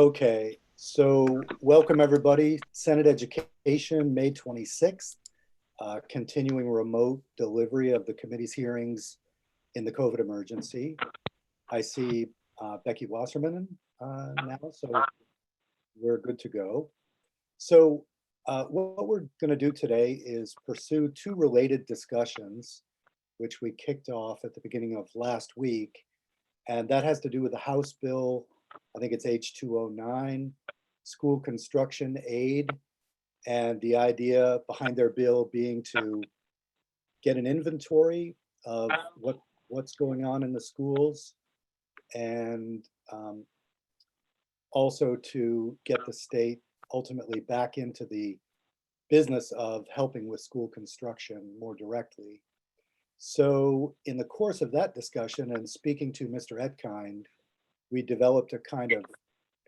Okay, so welcome everybody. Senate Education, May 26th, continuing remote delivery of the committee's hearings in the COVID emergency. I see Becky Wasserman now, so we're good to go. So what we're going to do today is pursue two related discussions, which we kicked off at the beginning of last week. And that has to do with the House bill, I think it's H209, school construction aid, and the idea behind their bill being to get an inventory of what's going on in the schools, and also to get the state ultimately back into the business of helping with school construction more directly. So in the course of that discussion and speaking to Mr. Etkind, we developed a kind of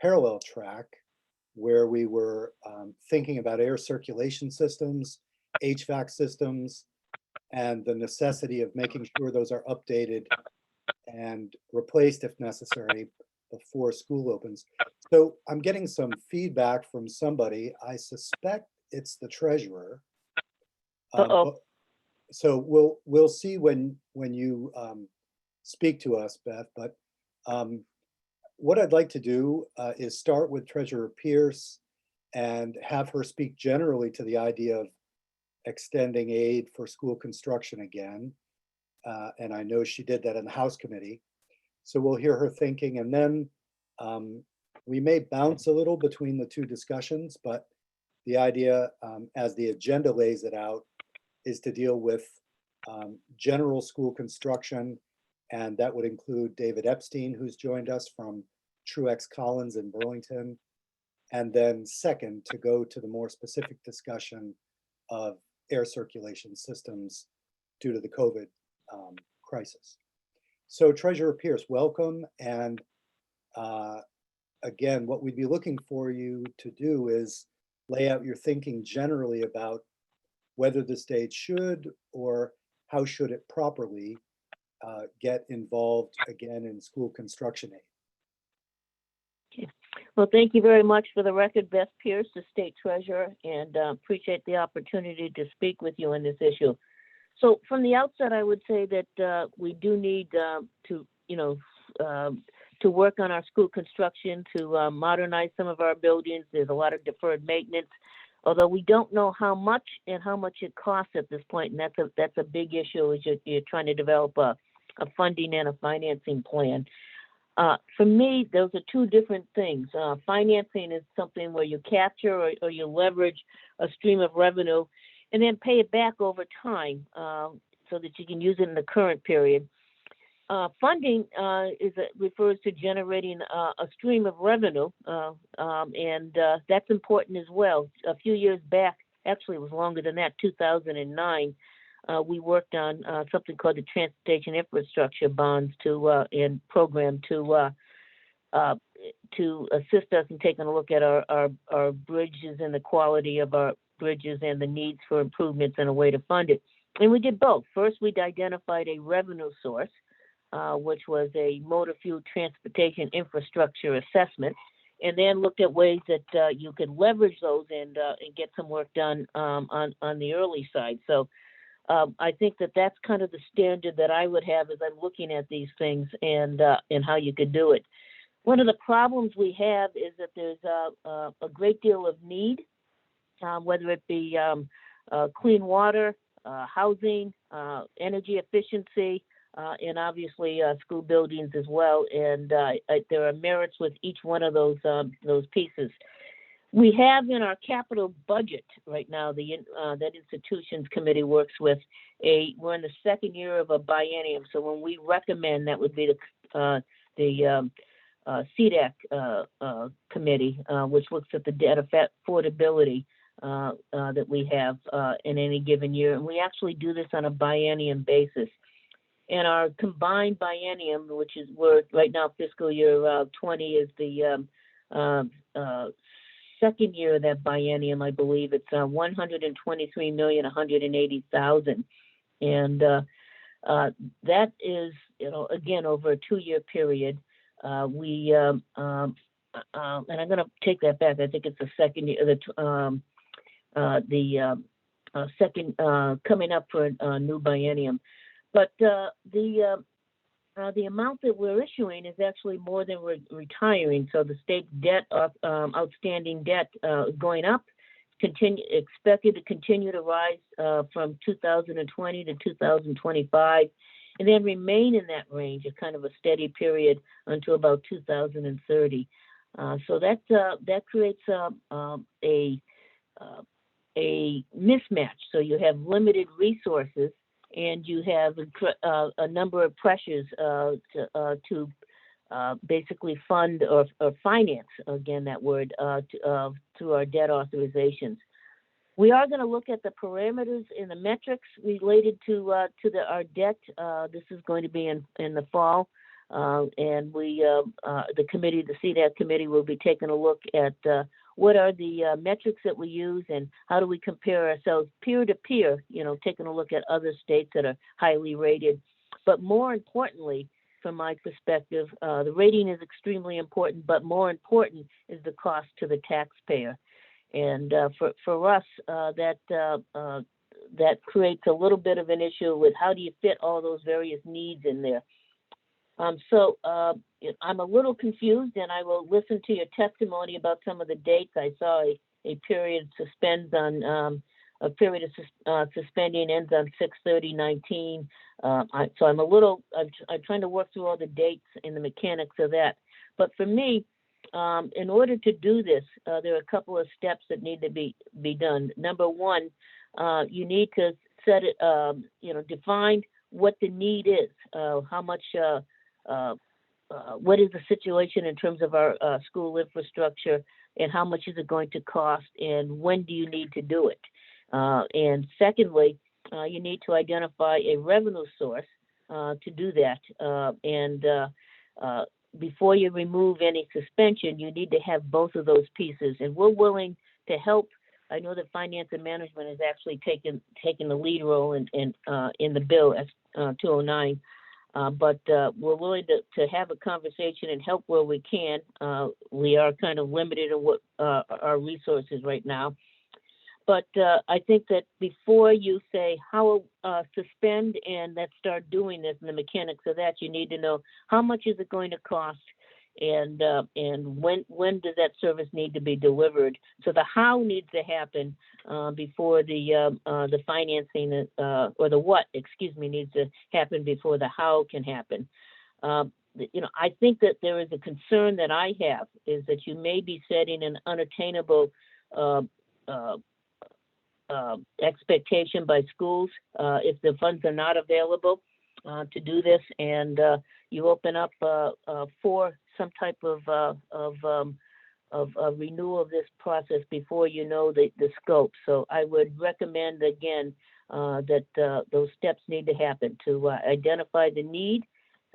parallel track where we were thinking about air circulation systems, HVAC systems, and the necessity of making sure those are updated and replaced if necessary before school opens. So I'm getting some feedback from somebody. I suspect it's the treasurer. So we'll see when you speak to us, Beth. But what I'd like to do is start with Treasurer Pierce and have her speak generally to the idea of extending aid for school construction again. And I know she did that in the House committee. So we'll hear her thinking, and then we may bounce a little between the two discussions, but the idea, as the agenda lays it out, is to deal with general school construction, and that would include David Epstein, who's joined us from Truex Collins in Burlington, and then second, to go to the more specific discussion of air circulation systems due to the COVID crisis. So Treasurer Pierce, welcome. And again, what we'd be looking for you to do is lay out your thinking generally about whether the state should or how should it properly get involved again in school construction aid. Okay. Well, thank you very much. For the record, Beth Pierce, the state treasurer, and appreciate the opportunity to speak with you on this issue. So from the outset, I would say that we do need to work on our school construction, to modernize some of our buildings. There's a lot of deferred maintenance, although we don't know how much it costs at this point, and that's a big issue as you're trying to develop a funding and a financing plan. For me, those are two different things. Financing is something where you capture or you leverage a stream of revenue and then pay it back over time so that you can use it in the current period. Funding refers to generating a stream of revenue, and that's important as well. A few years back, actually it was longer than that, 2009, we worked on something called the Transportation Infrastructure Bonds and program to assist us in taking a look at our bridges and the quality of our bridges and the needs for improvements and a way to fund it. And we did both. First, we'd identified a revenue source, which was a motor fuel transportation infrastructure assessment, and then looked at ways that you could leverage those and get some work done on the early side. So I think that that's kind of the standard that I would have as I'm looking at these things and how you could do it. One of the problems we have is that there's a great deal of need, whether it be clean water, housing, energy efficiency, and obviously school buildings as well. And there are merits with each one of those pieces. We have in our capital budget right now, that institutions committee works with, we're in the second year of a biennium. So when we recommend, that would be the CDAC committee, which looks at the debt affordability that we have in any given year. And we actually do this on a biennium basis. And our combined biennium, which is right now fiscal year 20 is the second year of that biennium, I believe. It's $123,180,000, and that is, again, over a 2-year period. We and I'm gonna take that back. I think it's the second year, second, coming up for a new biennium. But the amount that we're issuing is actually more than we're retiring. So the state debt, outstanding debt, going up, expected to continue to rise from 2020 to 2025, and then remain in that range, a kind of a steady period until about 2030. So that creates a mismatch. So you have limited resources, and you have a number of pressures to basically fund or finance, again, that word, through our debt authorizations. We are going to look at the parameters and the metrics related to our debt. This is going to be in the fall, and the committee, the CDAC committee, will be taking a look at what are the metrics that we use and how do we compare ourselves peer to peer, taking a look at other states that are highly rated. But more importantly, from my perspective, the rating is extremely important, but more important is the cost to the taxpayer. And for us, that creates a little bit of an issue with how do you fit all those various needs in there. So I'm a little confused, and I will listen to your testimony about some of the dates. I saw a period suspends on a period of suspending ends on 6/30/19. So I'm trying to work through all the dates and the mechanics of that. But for me, in order to do this, there are a couple of steps that need to be done. Number one, you need to set it, define what the need is, how much. What is the situation in terms of our school infrastructure, and how much is it going to cost, and when do you need to do it? And secondly, you need to identify a revenue source to do that. And before you remove any suspension, you need to have both of those pieces. And we're willing to help. I know that Finance and Management has actually taken the lead role in the bill as 209. But we're willing to have a conversation and help where we can. We are kind of limited in what our resources right now. But I think that before you say how suspend and then start doing this and the mechanics of that, you need to know how much is it going to cost, and when does that service need to be delivered. So the how needs to happen before the financing or the what, needs to happen before the how can happen. I think that there is a concern that I have is that you may be setting an unattainable expectation by schools if the funds are not available to do this, and you open up for some type of renewal of this process before you know the scope. So I would recommend again that those steps need to happen to identify the need,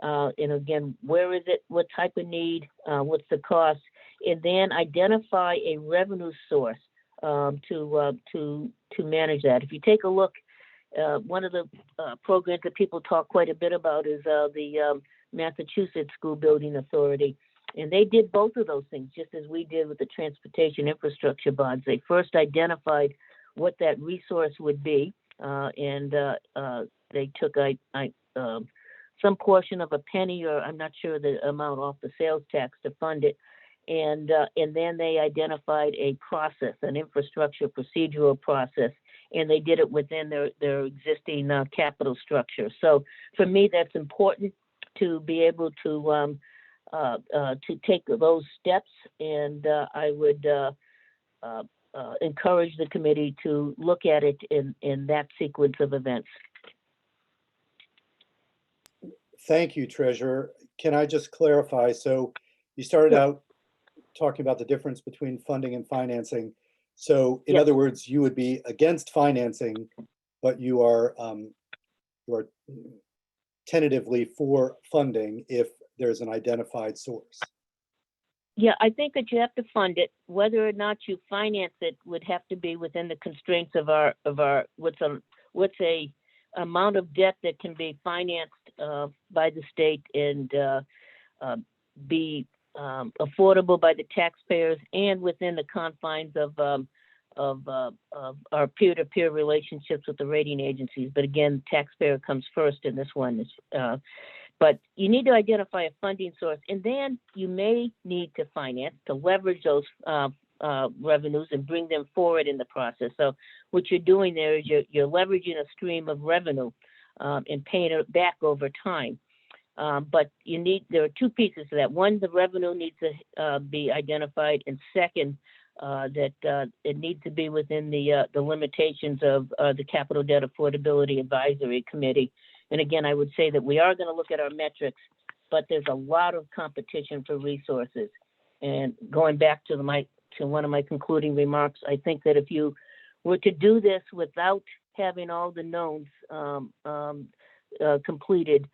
and again, where is it, what type of need, what's the cost, and then identify a revenue source to manage that. If you take a look, one of the programs that people talk quite a bit about is the Massachusetts School Building Authority. And they did both of those things, just as we did with the transportation infrastructure bonds. They first identified what that resource would be, and they took some portion of a penny, or I'm not sure the amount, off the sales tax to fund it. And then they identified a process, an infrastructure procedural process, and they did it within their existing capital structure. So for me, that's important to be able to take those steps, and I would encourage the committee to look at it in that sequence of events. Thank you, Treasurer. Can I just clarify? So you started out talking about the difference between funding and financing. So in other words, you would be against financing, but you are tentatively for funding if there's an identified source. Yeah, I think that you have to fund it. Whether or not you finance it would have to be within the constraints of our what's a amount of debt that can be financed by the state and be affordable by the taxpayers and within the confines of our peer-to-peer relationships with the rating agencies. But again, taxpayer comes first in this one. But you need to identify a funding source, and then you may need to finance to leverage those revenues and bring them forward in the process. So what you're doing there is you're leveraging a stream of revenue and paying it back over time. But there are two pieces to that. One, the revenue needs to be identified, and second, that it needs to be within the limitations of the Capital Debt Affordability Advisory Committee. And again, I would say that we are going to look at our metrics, but there's a lot of competition for resources. And going back to one of my concluding remarks, I think that if you were to do this without having all the knowns completed,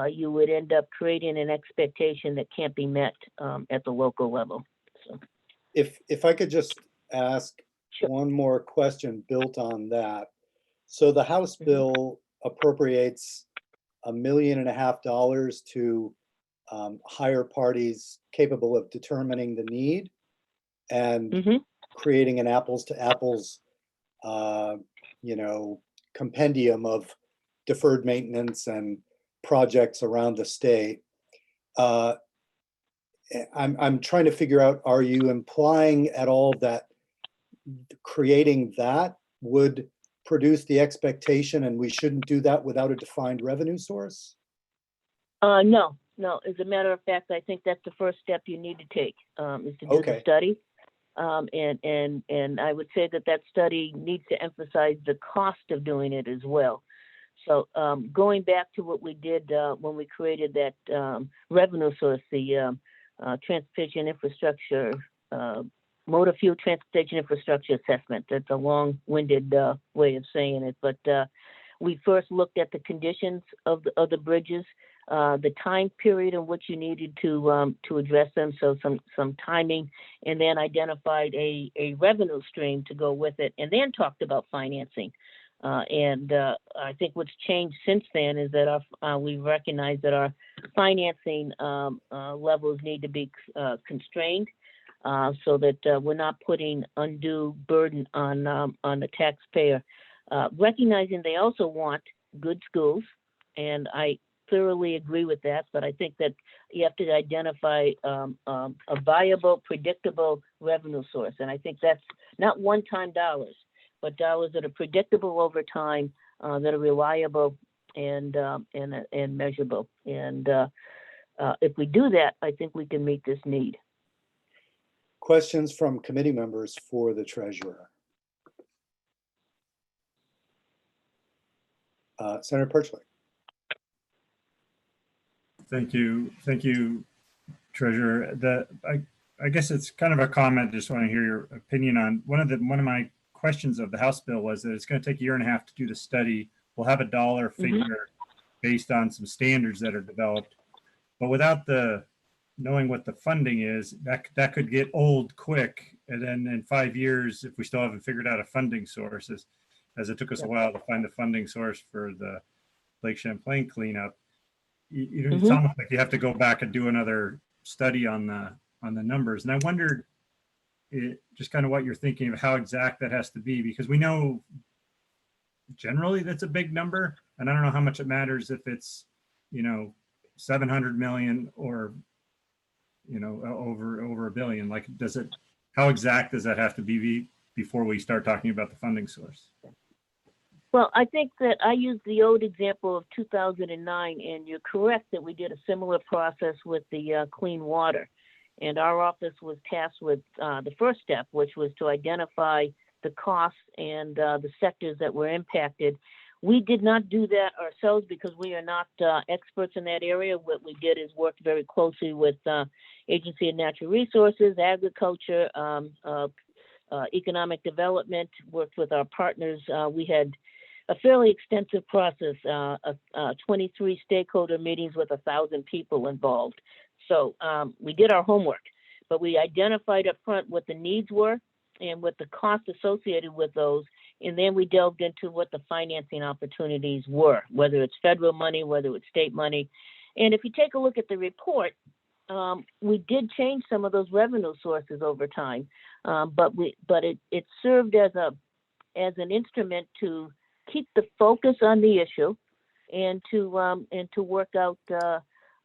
you would end up creating an expectation that can't be met at the local level. So, If I could just ask Sure. one more question built on that. So the House bill appropriates $1.5 million to hire parties capable of determining the need and creating an apples to apples, compendium of deferred maintenance and projects around the state. I'm trying to figure out, are you implying at all that creating that would produce the expectation and we shouldn't do that without a defined revenue source? No. As a matter of fact, I think that's the first step you need to take, is to do the study. And I would say that study needs to emphasize the cost of doing it as well. So going back to what we did when we created that revenue source, the transportation infrastructure, motor fuel transportation infrastructure assessment. That's a long-winded way of saying it, but we first looked at the conditions of the bridges, the time period in which you needed to address them, so some timing, and then identified a revenue stream to go with it, and then talked about financing. And I think what's changed since then is that we recognize that our financing levels need to be constrained so that we're not putting undue burden on the taxpayer. Recognizing they also want good schools, and I thoroughly agree with that, but I think that you have to identify a viable, predictable revenue source. And I think that's not one-time dollars, but dollars that are predictable over time, that are reliable and measurable. And if we do that, I think we can meet this need. Questions from committee members for the treasurer? Senator Perchley. Thank you, Treasurer. I guess it's kind of a comment. Just want to hear your opinion on one of my questions of the House bill was that it's going to take 1.5 years to do the study. We'll have a dollar figure based on some standards that are developed, but without knowing what the funding is, that could get old quick. And then in 5 years, if we still haven't figured out a funding source, as it took us a while to find the funding source for the Lake Champlain cleanup, it's almost like you have to go back and do another study on the numbers. And I wondered just kind of what you're thinking of how exact that has to be, because we know generally that's a big number, and I don't know how much it matters if it's 700 million or over $1 billion. Like, how exact does that have to be before we start talking about the funding source? Well, I think that I used the old example of 2009, and you're correct that we did a similar process with the clean water. And our office was tasked with the first step, which was to identify the costs and the sectors that were impacted. We did not do that ourselves because we are not experts in that area. What we did is work very closely with Agency of Natural Resources, Agriculture, Economic Development, worked with our partners. We had a fairly extensive process, 23 stakeholder meetings with 1,000 people involved. So we did our homework, but we identified up front what the needs were and what the costs associated with those. And then we delved into what the financing opportunities were, whether it's federal money, whether it's state money. And if you take a look at the report, we did change some of those revenue sources over time, but it served as an instrument to keep the focus on the issue and to work out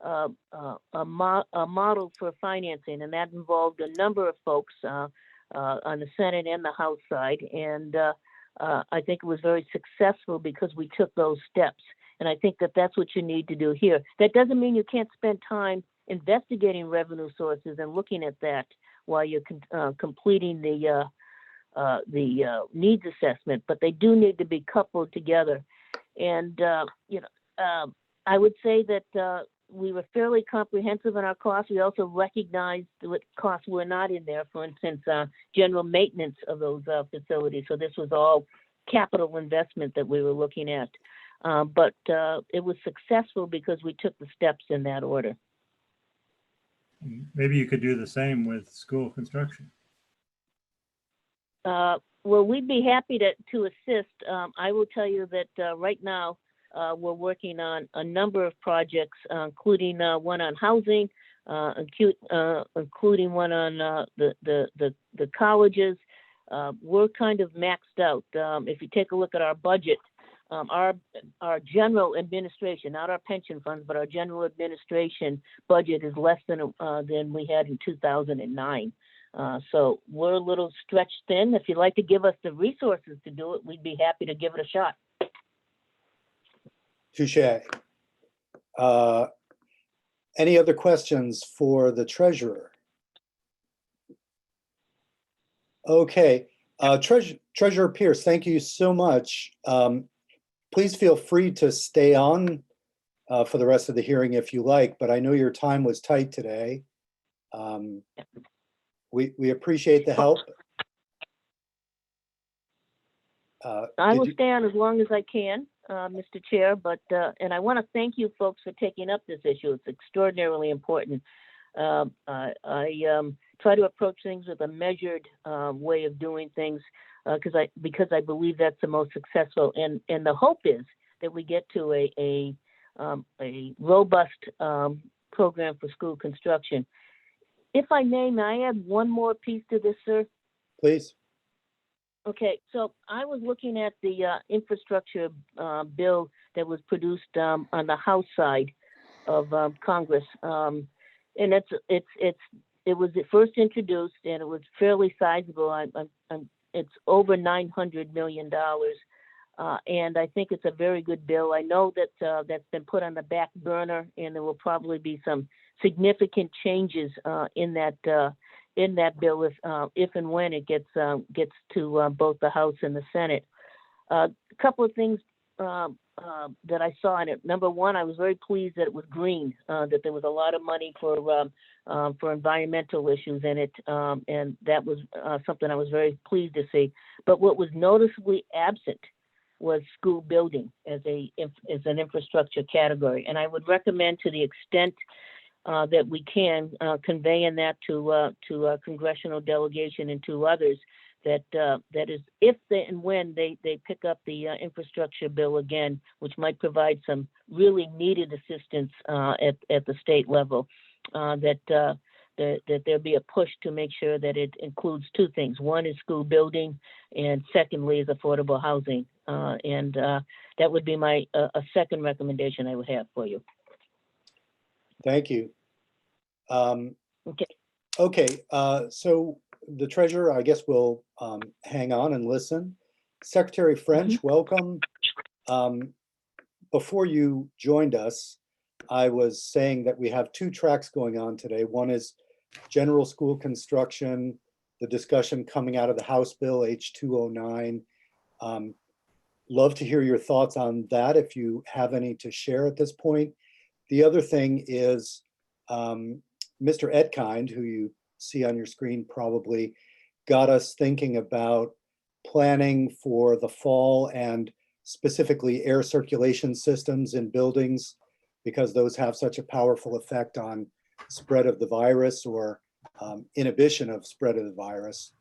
a model for financing, and that involved a number of folks on the Senate and the House side, and I think it was very successful because we took those steps, and I think that that's what you need to do here. That doesn't mean you can't spend time investigating revenue sources and looking at that while you're completing the needs assessment, but they do need to be coupled together. And I would say that we were fairly comprehensive in our costs. We also recognized what costs were not in there. For instance, general maintenance of those facilities. So this was all capital investment that we were looking at. But it was successful because we took the steps in that order. Maybe you could do the same with school construction. Well, we'd be happy to assist. I will tell you that right now we're working on a number of projects, including one on housing, including one on the colleges. We're kind of maxed out. If you take a look at our budget, our general administration, not our pension funds, but our general administration budget is less than we had in 2009. So we're a little stretched thin. If you'd like to give us the resources to do it, we'd be happy to give it a shot. Touche. Any other questions for the treasurer? Okay, Treasurer Pierce, thank you so much. Please feel free to stay on for the rest of the hearing if you like, but I know your time was tight today. We appreciate the help. I will stay on as long as I can, Mr. Chair, but and I want to thank you folks for taking up this issue. It's extraordinarily important. I try to approach things with a measured way of doing things because I believe that's the most successful. And the hope is that we get to a robust program for school construction. If I may I add one more piece to this, sir? Please. Okay, so I was looking at the infrastructure bill that was produced on the House side of Congress, and it was first introduced and it was fairly sizable. It's over $900 million, and I think it's a very good bill. I know that that's been put on the back burner, and there will probably be some significant changes in that bill if and when it gets to both the House and the Senate. A couple of things that I saw in it. Number one, I was very pleased that it was green, that there was a lot of money for environmental issues in it, and that was something I was very pleased to see. But what was noticeably absent was school building as an infrastructure category, and I would recommend, to the extent that we can, conveying that to a congressional delegation and to others, that is, if and when they pick up the infrastructure bill again, which might provide some really needed assistance at the state level, that there be a push to make sure that it includes two things. One is school building, and secondly is affordable housing. And that would be my a second recommendation I would have for you. Thank you. Okay. Okay, so the treasurer, I guess, will hang on and listen. Secretary French, welcome. Before you joined us, I was saying that we have two tracks going on today. One is general school construction, the discussion coming out of the House Bill H209. Love to hear your thoughts on that if you have any to share at this point. The other thing is Mr. Etkind, who you see on your screen probably, got us thinking about planning for the fall and specifically air circulation systems in buildings, because those have such a powerful effect on spread of the virus or inhibition of spread of the virus.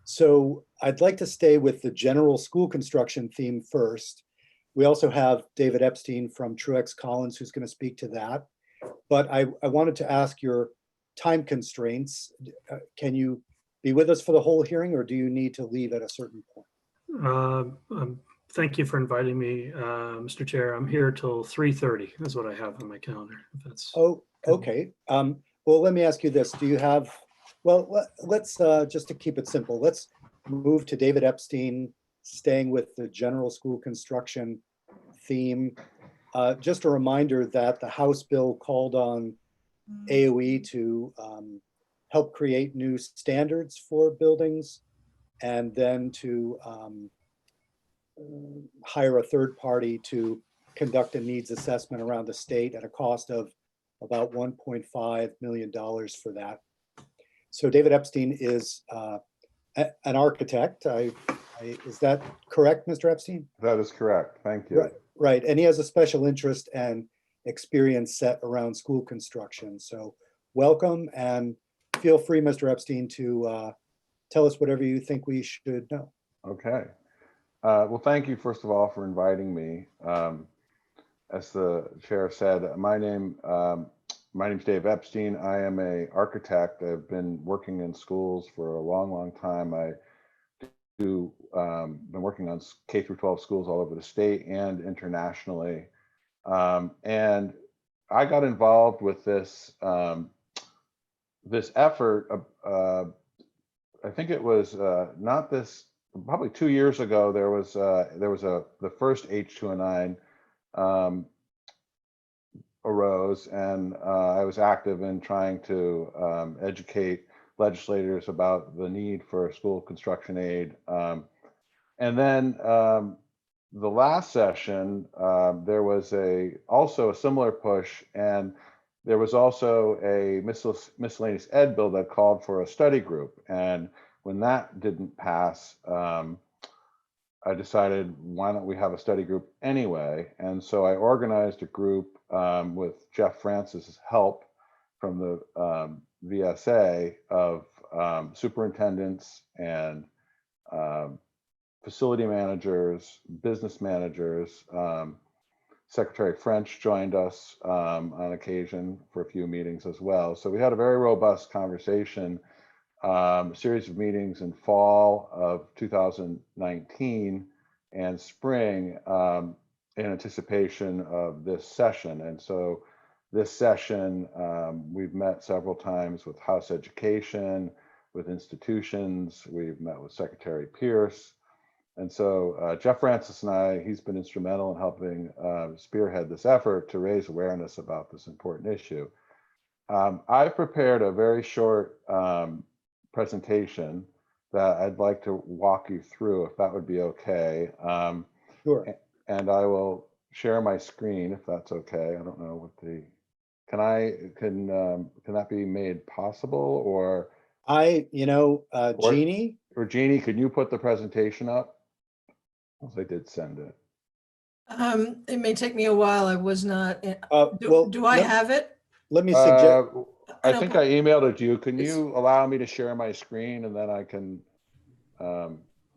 So I'd like to stay with the general school construction theme first. We also have David Epstein from Truex Collins, who's going to speak to that. But I wanted to ask your time constraints, can you be with us for the whole hearing, or do you need to leave at a certain point? Thank you for inviting me, Mr. Chair. I'm here till 3:30 is what I have on my calendar. If that's Oh, okay. Well, let me ask you this. Do you have, well, let's, just to keep it simple, let's move to David Epstein, staying with the general school construction theme. Just a reminder that the House bill called on AOE to help create new standards for buildings, and then to hire a third party to conduct a needs assessment around the state at a cost of about $1.5 million for that. So David Epstein is an architect. Is that correct, Mr. Epstein? That is correct. Thank you. Right, and he has a special interest and experience set around school construction. So welcome, and feel free, Mr. Epstein, to tell us whatever you think we should know. Okay. Well, thank you, first of all, for inviting me. As the chair said, my name's Dave Epstein. I am an architect. I've been working in schools for a long, long time. I been working on K through 12 schools all over the state and internationally. And I got involved with this this effort. I think it was not this. Probably 2 years ago, there was the first H209 arose, and I was active in trying to educate legislators about the need for school construction aid. And then the last session, there was also a similar push, and there was also a miscellaneous ed bill that called for a study group. And when that didn't pass, I decided, why don't we have a study group anyway? And so I organized a group with Jeff Francis's help from the VSA of superintendents and facility managers, business managers. Secretary French joined us on occasion for a few meetings as well. So we had a very robust conversation, a series of meetings in fall of 2019 and spring in anticipation of this session. And so this session, we've met several times with House Education, with institutions. We've met with Secretary Pierce. And so Jeff Francis and I, he's been instrumental in helping spearhead this effort to raise awareness about this important issue. I've prepared a very short presentation that I'd like to walk you through, if that would be okay. Sure. And I will share my screen if that's okay. I don't know what the, can that be made possible, or? Jeannie? Or Jeannie, could you put the presentation up? I did send it. It may take me a while. I was not. Do I have it? Let me suggest. I think I emailed it to you. Can you allow me to share my screen, and then I can?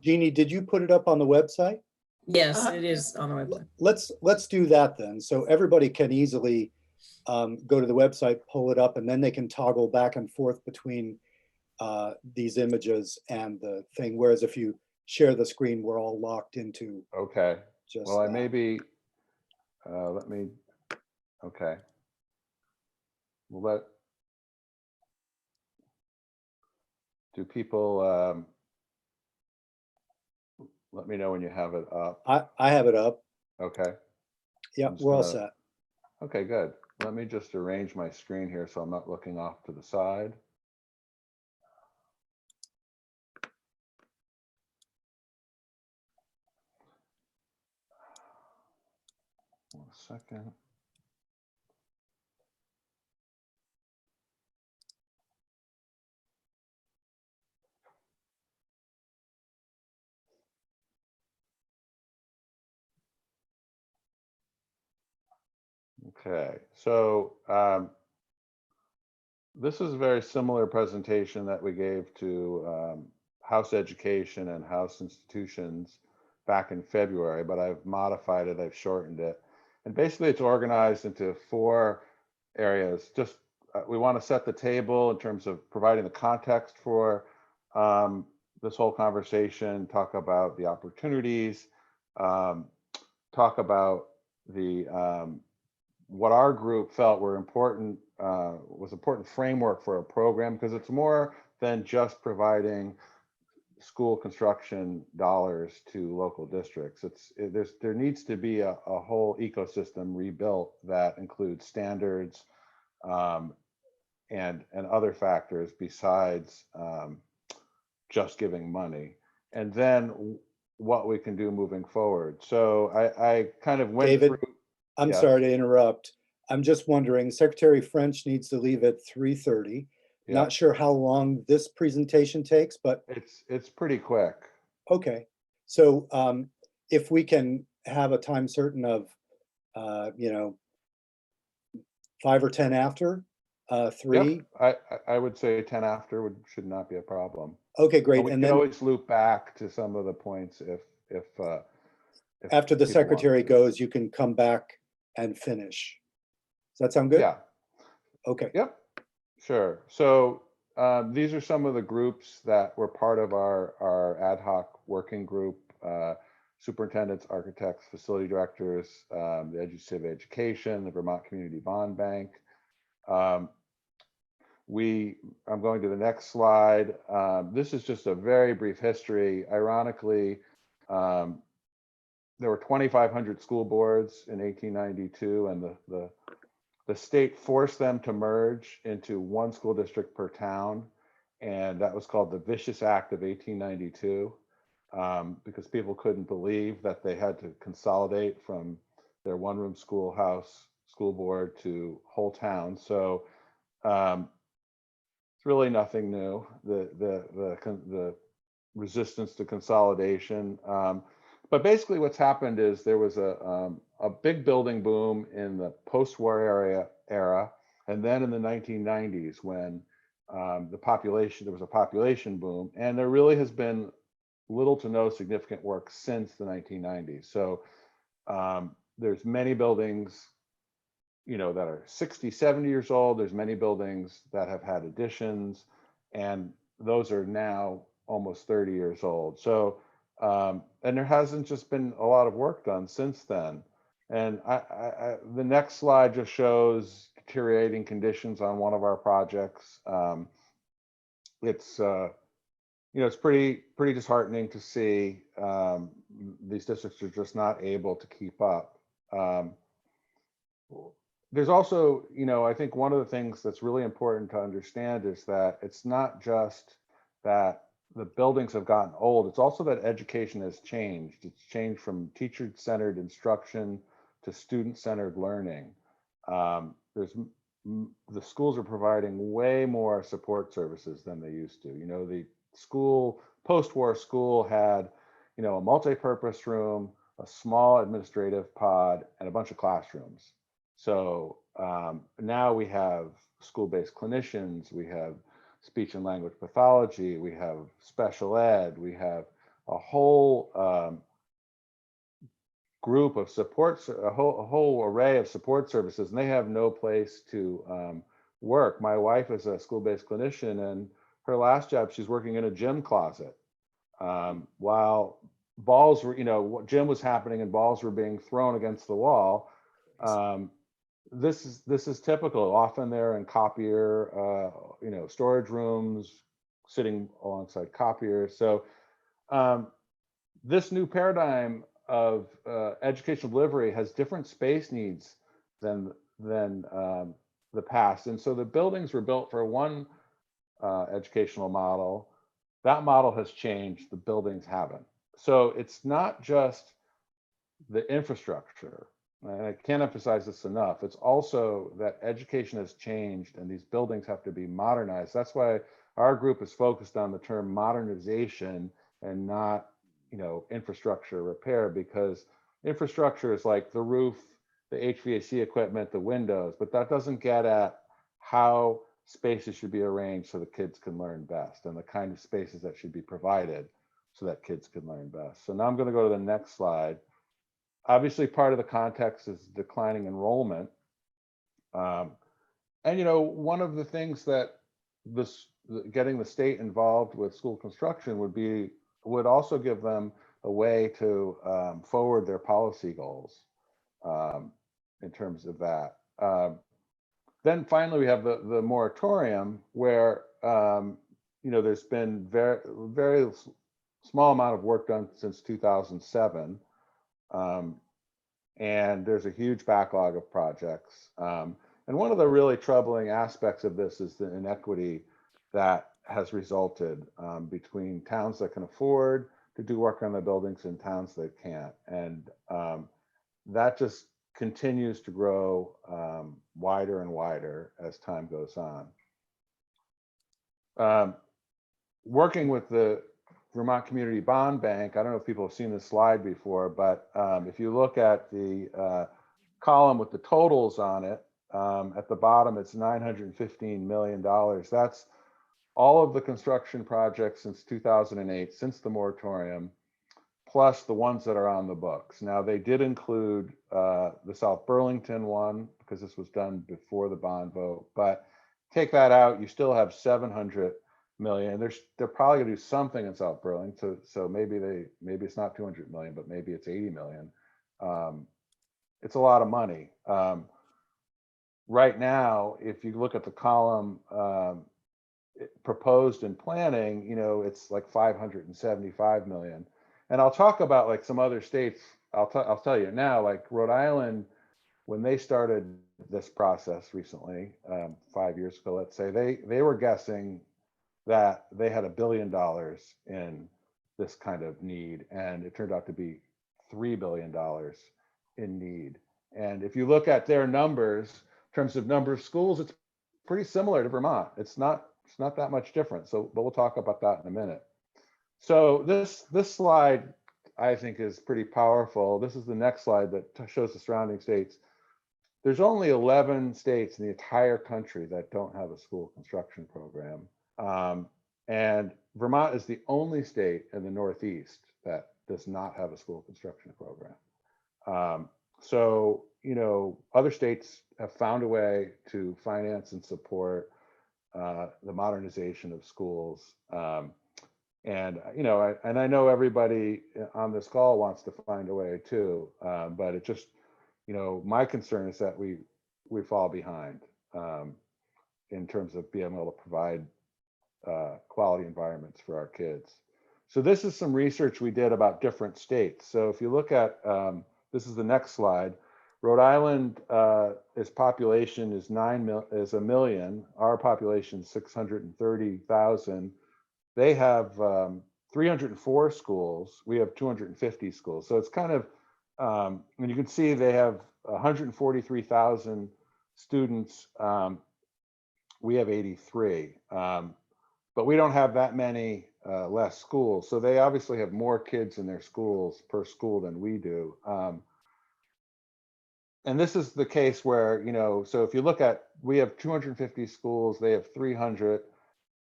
Jeannie, did you put it up on the website? Yes, it is on the website. Let's do that then. So everybody can easily go to the website, pull it up, and then they can toggle back and forth between these images and the thing. Whereas if you share the screen, we're all locked into. Okay. Just well, I that. may be. Let me. Okay. Well, do people? Let me know when you have it up. I have it up. Okay. Yeah, we're all set. Okay, good. Let me just arrange my screen here so I'm not looking off to the side. One second. Okay, so this is a very similar presentation that we gave to House Education and House Institutions back in February, but I've modified it, I've shortened it. And basically it's organized into 4 areas, just we want to set the table in terms of providing the context for this whole conversation, talk about the opportunities, talk about the what our group felt were important, was important framework for a program, because it's more than just providing school construction dollars to local districts. There needs to be a whole ecosystem rebuilt that includes standards and other factors besides just giving money, and then what we can do moving forward. So I kind of went David, through. I'm Yes. sorry to interrupt. I'm just wondering, Secretary French needs to leave at 3:30. Yeah. Not sure how long this presentation takes, but It's pretty quick. okay. So if we can have a time certain of, 5 or 10 after, 3. Yep. I would say 10 after should not be a problem. Okay, great. We And can then always loop back to some of the points if after the people want secretary to. goes, you can come back and finish. Does that sound good? Yeah. Okay. Yep. Sure. So these are some of the groups that were part of our ad hoc working group: superintendents, architects, facility directors, the EduCiv Education, the Vermont Community Bond Bank. I'm going to the next slide. This is just a very brief history. Ironically, there were 2,500 school boards in 1892, and the state forced them to merge into one school district per town, and that was called the Vicious Act of 1892, because people couldn't believe that they had to consolidate from their one-room schoolhouse school board to whole town. So it's really nothing new. The resistance to consolidation. But basically what's happened is there was a big building boom in the post-war era, and then in the 1990s when there was a population boom, and there really has been little to no significant work since the 1990s. So there's many buildings, that are 60, 70 years old. There's many buildings that have had additions, and those are now almost 30 years old. So and there hasn't just been a lot of work done since then. And the next slide just shows deteriorating conditions on one of our projects. It's it's pretty disheartening to see these districts are just not able to keep up. There's also, I think one of the things that's really important to understand is that it's not just that the buildings have gotten old, it's also that education has changed. It's changed from teacher-centered instruction to student-centered learning. The schools are providing way more support services than they used to. The post-war school had, a multi-purpose room, a small administrative pod, and a bunch of classrooms. So now we have school-based clinicians, we have speech and language pathology, we have special ed, we have a whole group of supports, a whole array of support services, and they have no place to work. My wife is a school-based clinician, and her last job, she's working in a gym closet. While balls were, gym was happening and balls were being thrown against the wall. This is typical. Often they're in copier, storage rooms, sitting alongside copiers. So this new paradigm of educational delivery has different space needs than the past. And so the buildings were built for one educational model. That model has changed. The buildings haven't. So it's not just the infrastructure. And I can't emphasize this enough. It's also that education has changed and these buildings have to be modernized. That's why our group is focused on the term modernization and not, infrastructure repair, because infrastructure is like the roof, the HVAC equipment, the windows, but that doesn't get at how spaces should be arranged so the kids can learn best and the kind of spaces that should be provided so that kids can learn best. So now I'm going to go to the next slide. Obviously, part of the context is declining enrollment. And one of the things that getting the state involved with school construction would also give them a way to forward their policy goals in terms of that. Then finally, we have the moratorium where there's been very small amount of work done since 2007, and there's a huge backlog of projects. And one of the really troubling aspects of this is the inequity that has resulted between towns that can afford to do work on the buildings and towns that can't. And that just continues to grow wider and wider as time goes on. Working with the Vermont Community Bond Bank, I don't know if people have seen this slide before, but if you look at the column with the totals on it, at the bottom, it's $915 million. That's all of the construction projects since 2008, since the moratorium, plus the ones that are on the books. Now, they did include the South Burlington one, because this was done before the bond vote, but take that out, you still have 700 million. They're probably gonna do something in South Burlington, so maybe it's not 200 million, but maybe it's 80 million. It's a lot of money. Right now, if you look at the column proposed in planning, it's like 575 million. And I'll talk about like some other states. I'll tell you now, like Rhode Island, when they started this process recently, 5 years ago, let's say, they were guessing that they had $1 billion in this kind of need, and it turned out to be $3 billion in need. And if you look at their numbers in terms of number of schools, it's pretty similar to Vermont. It's not that much different. So, but we'll talk about that in a minute. So this slide, I think, is pretty powerful. This is the next slide that shows the surrounding states. There's only 11 states in the entire country that don't have a school construction program. And Vermont is the only state in the Northeast that does not have a school construction program. So, other states have found a way to finance and support the modernization of schools. And I know everybody on this call wants to find a way too, but it just, my concern is that we fall behind in terms of being able to provide quality environments for our kids. So this is some research we did about different states. So if you look at, this is the next slide. Rhode Island, its population is 1 million. Our population is 630,000. They have 304 schools. We have 250 schools. So it's kind of, and you can see they have 143,000 students. We have 83, but we don't have that many less schools. So they obviously have more kids in their schools per school than we do. And this is the case where, so if you look at, we have 250 schools, they have 300.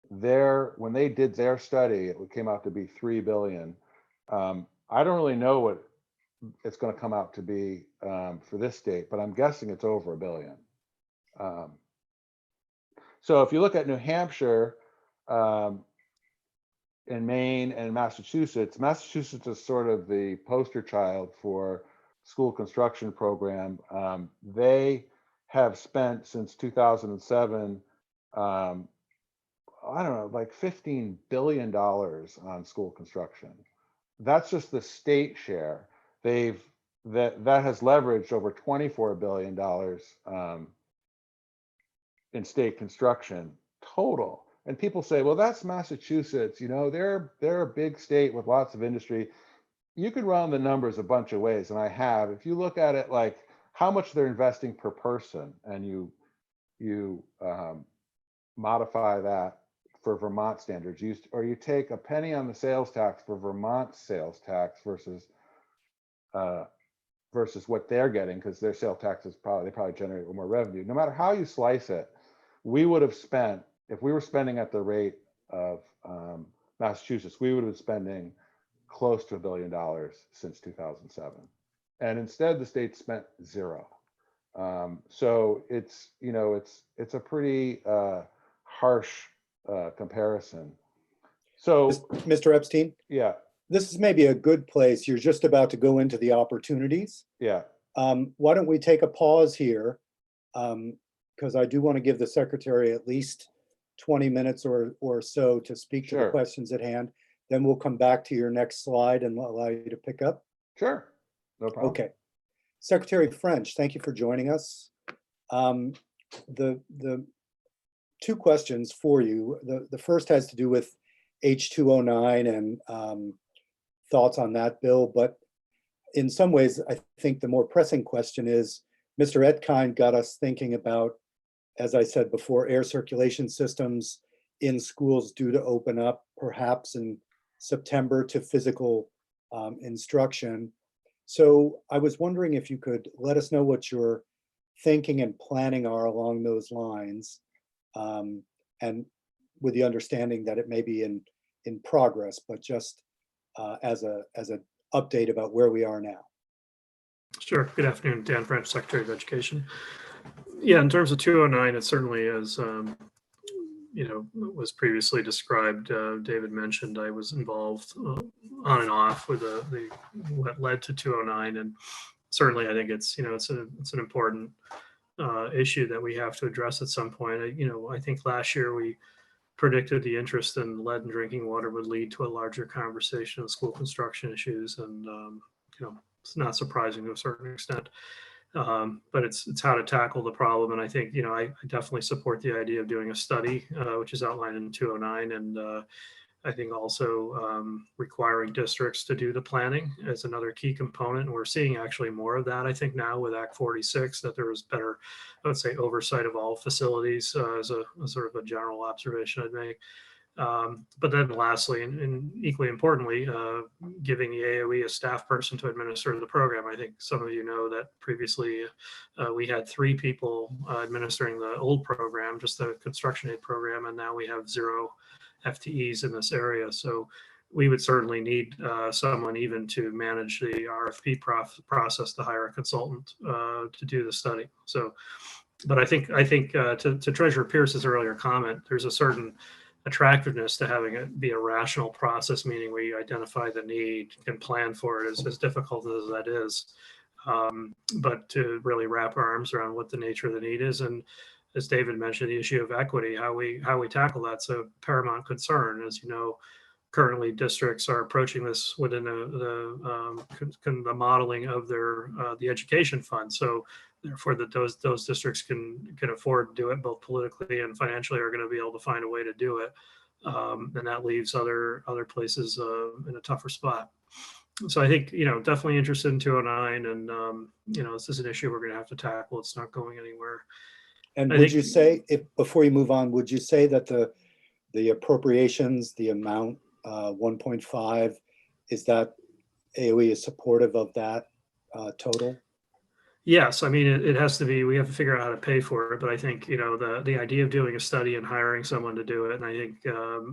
When they did their study, it came out to be 3 billion. I don't really know what it's going to come out to be for this state, but I'm guessing it's over 1 billion. So if you look at New Hampshire, in Maine and Massachusetts is sort of the poster child for school construction program. They have spent since 2007, I don't know, like $15 billion on school construction. That's just the state share. That has leveraged over $24 billion in state construction total. And people say, well, that's Massachusetts, they're a big state with lots of industry. You could run the numbers a bunch of ways, and I have. If you look at it like how much they're investing per person, and you modify that for Vermont standards, or you take a penny on the sales tax for Vermont sales tax versus what they're getting, because their sales tax is they probably generate more revenue. No matter how you slice it, we would have spent, if we were spending at the rate of Massachusetts, we would have been spending close to $1 billion since 2007. And instead, the state spent zero. So it's, it's a pretty harsh comparison. So, Mr. Epstein, yeah, this is maybe a good place. You're just about to go into the opportunities. yeah, Why don't we take a pause here? Because I do want to give the secretary at least 20 minutes or so to speak to the Sure. questions at hand. Then we'll come back to your next slide and allow you to pick up. sure, no problem. Okay. Secretary French, thank you for joining us. The two questions for you. The first has to do with H209 and thoughts on that bill. But in some ways, I think the more pressing question is, Mr. Etkind got us thinking about, as I said before, air circulation systems in schools due to open up perhaps in September to physical instruction. So I was wondering if you could let us know what your thinking and planning are along those lines, and with the understanding that it may be in progress, but just as an update about where we are now. Sure. Good afternoon, Dan French, Secretary of Education. Yeah, in terms of 209, it certainly is, was previously described. David mentioned I was involved on and off with what led to 209, and certainly I think it's an important issue that we have to address at some point. I think last year we predicted the interest in lead in drinking water would lead to a larger conversation of school construction issues, and it's not surprising to a certain extent. But it's how to tackle the problem. And I think, I definitely support the idea of doing a study, which is outlined in 209. And I think also requiring districts to do the planning is another key component. And we're seeing actually more of that, I think, now with Act 46, that there is better, I would say, oversight of all facilities as a sort of a general observation I'd make. But then lastly, and equally importantly, giving the AOE a staff person to administer the program. I think some of you know that previously we had 3 people administering the old program, just the construction aid program, and now we have 0 FTEs in this area. So we would certainly need someone even to manage the RFP process to hire a consultant to do the study. So, but I think to Treasurer Pierce's earlier comment, there's a certain attractiveness to having it be a rational process, meaning we identify the need, can plan for it, as difficult as that is. But to really wrap our arms around what the nature of the need is. And as David mentioned, the issue of equity, how we tackle that's a paramount concern. As you know, currently districts are approaching this within the modeling of their the education fund. So therefore, that those districts can afford to do it, both politically and financially, are going to be able to find a way to do it, and that leaves other places in a tougher spot. So I think definitely interested in 209, and this is an issue we're going to have to tackle. It's not going anywhere. And would you say, before you move on, would you say that the appropriations, the amount 1.5, is that AOE is supportive of that total? Yes, I mean, it has to be, we have to figure out how to pay for it, but I think, the idea of doing a study and hiring someone to do it, and I think,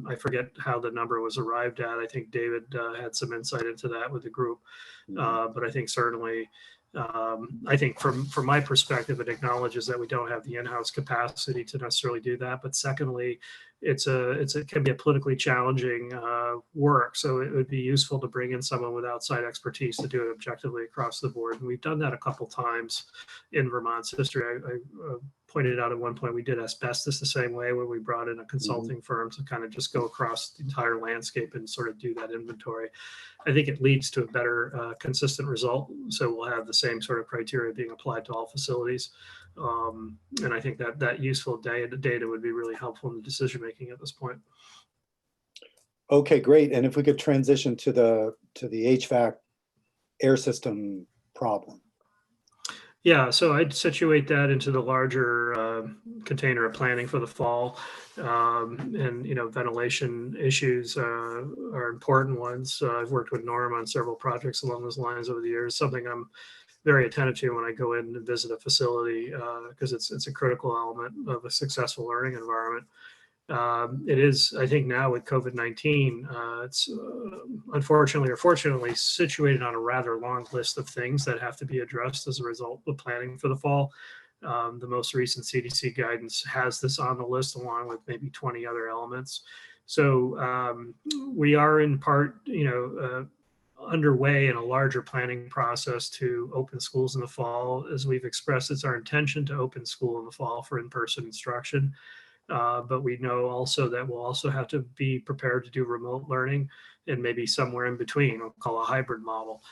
I forget how the number was arrived at. I think David had some insight into that with the group, but I think certainly, I think from my perspective, it acknowledges that we don't have the in-house capacity to necessarily do that. But secondly, it can be a politically challenging work. So it would be useful to bring in someone with outside expertise to do it objectively across the board. And we've done that a couple times in Vermont's history. I pointed out at one point we did asbestos the same way, where we brought in a consulting firm to kind of just go across the entire landscape and sort of do that inventory. I think it leads to a better consistent result. So we'll have the same sort of criteria being applied to all facilities. And I think that useful data would be really helpful in the decision making at this point. Okay, great. And if we could transition to the HVAC air system problem. Yeah, so I'd situate that into the larger container of planning for the fall. And, ventilation issues are important ones. I've worked with Norm on several projects along those lines over the years, something I'm very attentive to when I go in and visit a facility, because it's a critical element of a successful learning environment. It is, I think now with COVID-19, it's unfortunately or fortunately situated on a rather long list of things that have to be addressed as a result of planning for the fall. The most recent CDC guidance has this on the list along with maybe 20 other elements. So we are in part, underway in a larger planning process to open schools in the fall. As we've expressed, it's our intention to open school in the fall for in-person instruction. But we know also that we'll also have to be prepared to do remote learning and maybe somewhere in between, we'll call a hybrid model,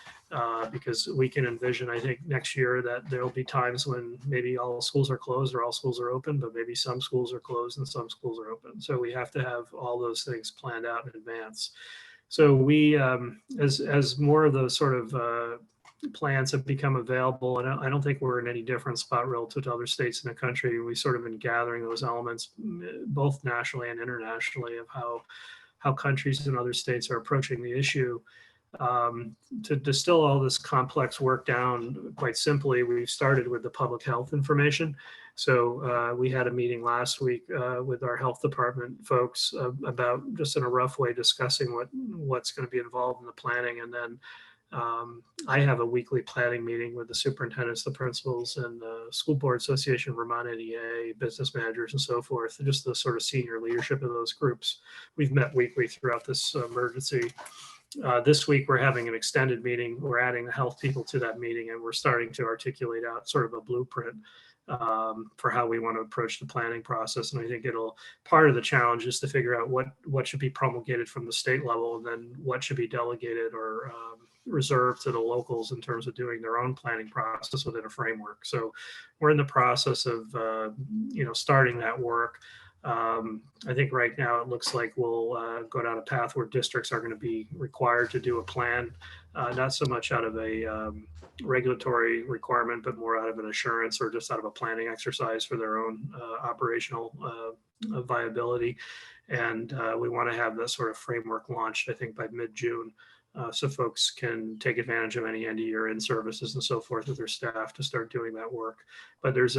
because we can envision, I think, next year that there'll be times when maybe all schools are closed or all schools are open, but maybe some schools are closed and some schools are open. So we have to have all those things planned out in advance. So we, as more of those sort of plans have become available, and I don't think we're in any different spot relative to other states in the country. We've sort of been gathering those elements, both nationally and internationally, of how countries and other states are approaching the issue. To distill all this complex work down quite simply, we've started with the public health information. So we had a meeting last week with our health department folks about, just in a rough way, discussing what's going to be involved in the planning. And then I have a weekly planning meeting with the superintendents, the principals, and the School Board Association, Vermont NEA, business managers, and so forth, and just the sort of senior leadership of those groups. We've met weekly throughout this emergency. This week, we're having an extended meeting. We're adding the health people to that meeting, and we're starting to articulate out sort of a blueprint for how we want to approach the planning process. And I think part of the challenge is to figure out what should be promulgated from the state level, and then what should be delegated or reserved to the locals in terms of doing their own planning process within a framework. So we're in the process of, starting that work. I think right now it looks like we'll go down a path where districts are going to be required to do a plan, not so much out of a regulatory requirement, but more out of an assurance or just out of a planning exercise for their own operational viability. And we want to have this sort of framework launched, I think, by mid-June. So folks can take advantage of any end-of-year in-services and so forth with their staff to start doing that work. But there's,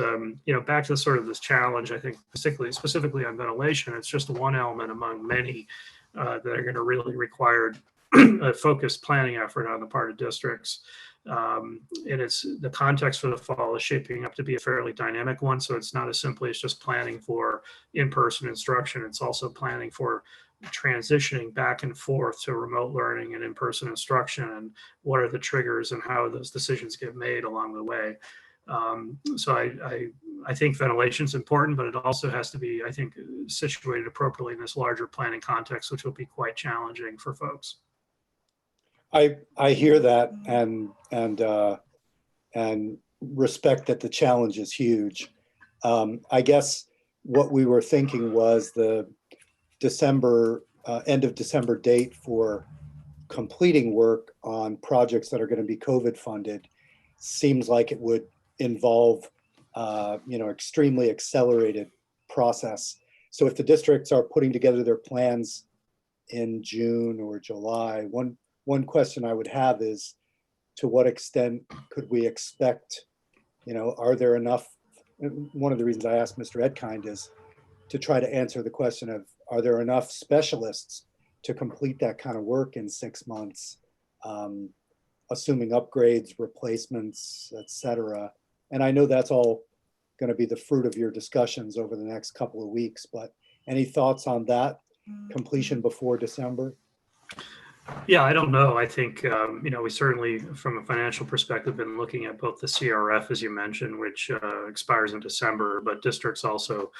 back to sort of this challenge, I think, specifically on ventilation, it's just one element among many that are going to really require a focused planning effort on the part of districts. And it's the context for the fall is shaping up to be a fairly dynamic one. So it's not as simply as just planning for in-person instruction. It's also planning for transitioning back and forth to remote learning and in-person instruction, and what are the triggers and how those decisions get made along the way. So I think ventilation is important, but it also has to be, I think, situated appropriately in this larger planning context, which will be quite challenging for folks. I hear that and respect that the challenge is huge. I guess what we were thinking was the end of December date for completing work on projects that are going to be COVID funded seems like it would involve, extremely accelerated process. So if the districts are putting together their plans in June or July, one question I would have is, to what extent could we expect, are there enough? One of the reasons I asked Mr. Edkind is to try to answer the question of, are there enough specialists to complete that kind of work in 6 months, assuming upgrades, replacements, et cetera. And I know that's all going to be the fruit of your discussions over the next couple of weeks, but any thoughts on that completion before December? Yeah, I don't know. I think, we certainly, from a financial perspective, been looking at both the CRF, as you mentioned, which expires in December, but districts also,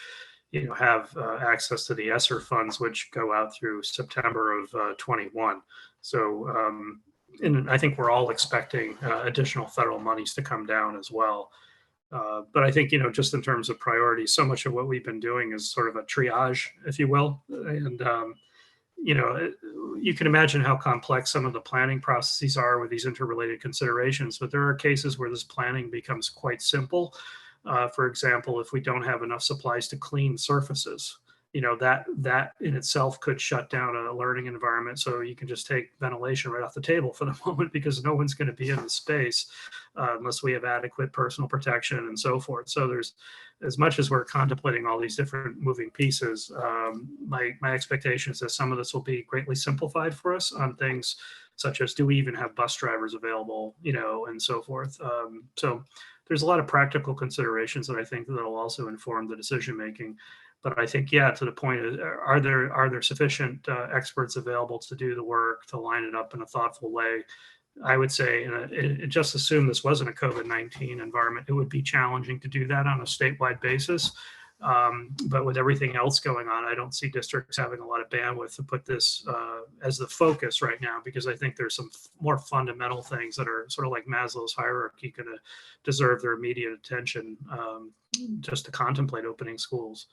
have access to the ESSER funds, which go out through September of 21. So, and I think we're all expecting additional federal monies to come down as well. But I think, just in terms of priorities, so much of what we've been doing is sort of a triage, if you will. And, you can imagine how complex some of the planning processes are with these interrelated considerations, but there are cases where this planning becomes quite simple. For example, if we don't have enough supplies to clean surfaces, that in itself could shut down a learning environment. So you can just take ventilation right off the table for the moment, because no one's going to be in the space unless we have adequate personal protection and so forth. So there's, as much as we're contemplating all these different moving pieces, my expectation is that some of this will be greatly simplified for us on things such as, do we even have bus drivers available, and so forth. So there's a lot of practical considerations that I think that will also inform the decision making. But I think, yeah, to the point, are there sufficient experts available to do the work, to line it up in a thoughtful way? I would say, just assume this wasn't a COVID-19 environment, it would be challenging to do that on a statewide basis. But with everything else going on, I don't see districts having a lot of bandwidth to put this as the focus right now, because I think there's some more fundamental things that are sort of like Maslow's hierarchy going to deserve their immediate attention, just to contemplate opening schools.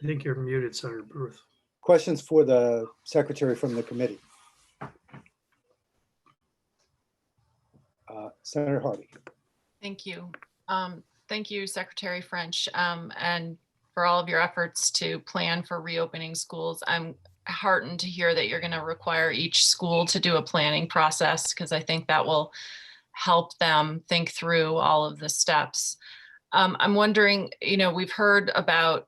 I think you're muted, Senator Booth. Questions for the secretary from the committee? Senator Hardy. Thank you. Thank you, Secretary French, and for all of your efforts to plan for reopening schools. I'm heartened to hear that you're going to require each school to do a planning process, because I think that will help them think through all of the steps. I'm wondering, we've heard about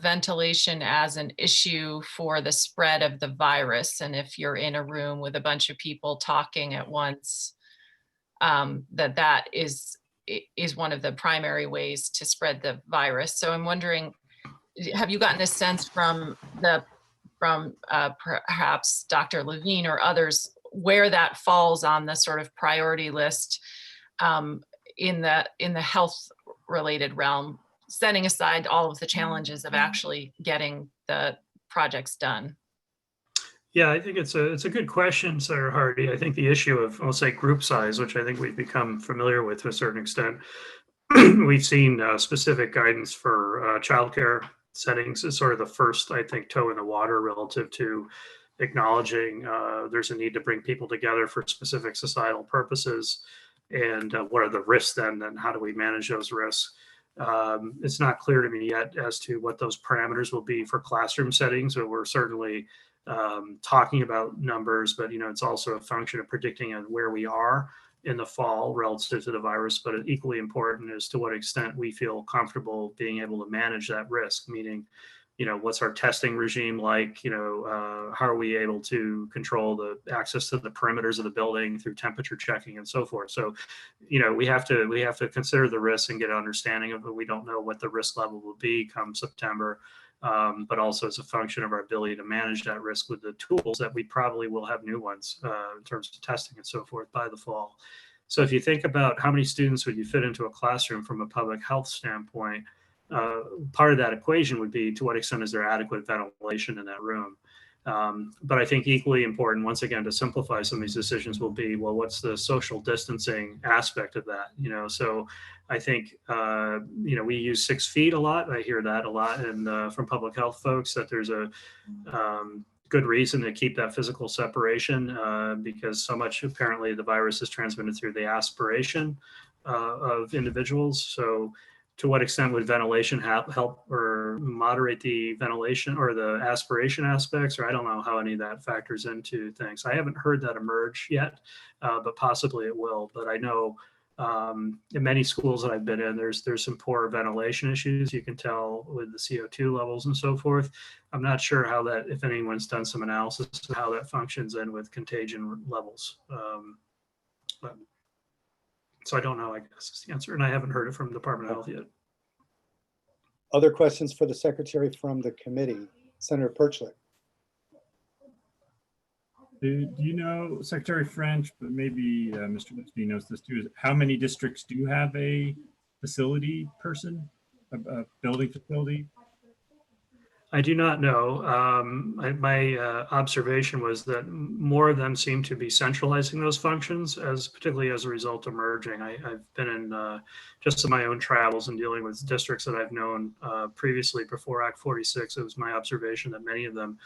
ventilation as an issue for the spread of the virus. And if you're in a room with a bunch of people talking at once, that is one of the primary ways to spread the virus. So I'm wondering, have you gotten a sense from perhaps Dr. Levine or others where that falls on the sort of priority list in the health related realm, setting aside all of the challenges of actually getting the projects done? Yeah, I think it's a good question, Senator Hardy. I think the issue of, I'll say, group size, which I think we've become familiar with to a certain extent, we've seen specific guidance for childcare settings is sort of the first, I think, toe in the water relative to acknowledging there's a need to bring people together for specific societal purposes. And what are the risks then, and how do we manage those risks? It's not clear to me yet as to what those parameters will be for classroom settings, but we're certainly talking about numbers, but it's also a function of predicting where we are in the fall relative to the virus. But equally important is to what extent we feel comfortable being able to manage that risk, meaning, what's our testing regime like? How are we able to control the access to the perimeters of the building through temperature checking and so forth? So, we have to consider the risks and get an understanding of it. We don't know what the risk level will be come September, but also as a function of our ability to manage that risk with the tools that we probably will have new ones in terms of testing and so forth by the fall. So if you think about how many students would you fit into a classroom from a public health standpoint, part of that equation would be to what extent is there adequate ventilation in that room. But I think equally important, once again, to simplify some of these decisions will be, well, what's the social distancing aspect of that? So I think, we use 6 feet a lot. I hear that a lot and from public health folks that there's a good reason to keep that physical separation because so much apparently the virus is transmitted through the aspiration of individuals. So to what extent would ventilation help or moderate the ventilation or the aspiration aspects? Or I don't know how any of that factors into things. I haven't heard that emerge yet, but possibly it will. But I know in many schools that I've been in, there's some poor ventilation issues. You can tell with the CO2 levels and so forth. I'm not sure how that, if anyone's done some analysis of how that functions in with contagion levels. But so I don't know, I guess is the answer. And I haven't heard it from the Department of Health yet. Other questions for the secretary from the committee? Senator Perchlik. Do you know, Secretary French, but maybe Mr. Lipsky knows this too, is how many districts do have a facility person, a building facility? I do not know. My observation was that more of them seem to be centralizing those functions, particularly as a result of merging. I've been in just in my own travels and dealing with districts that I've known previously before Act 46. It was my observation that many of them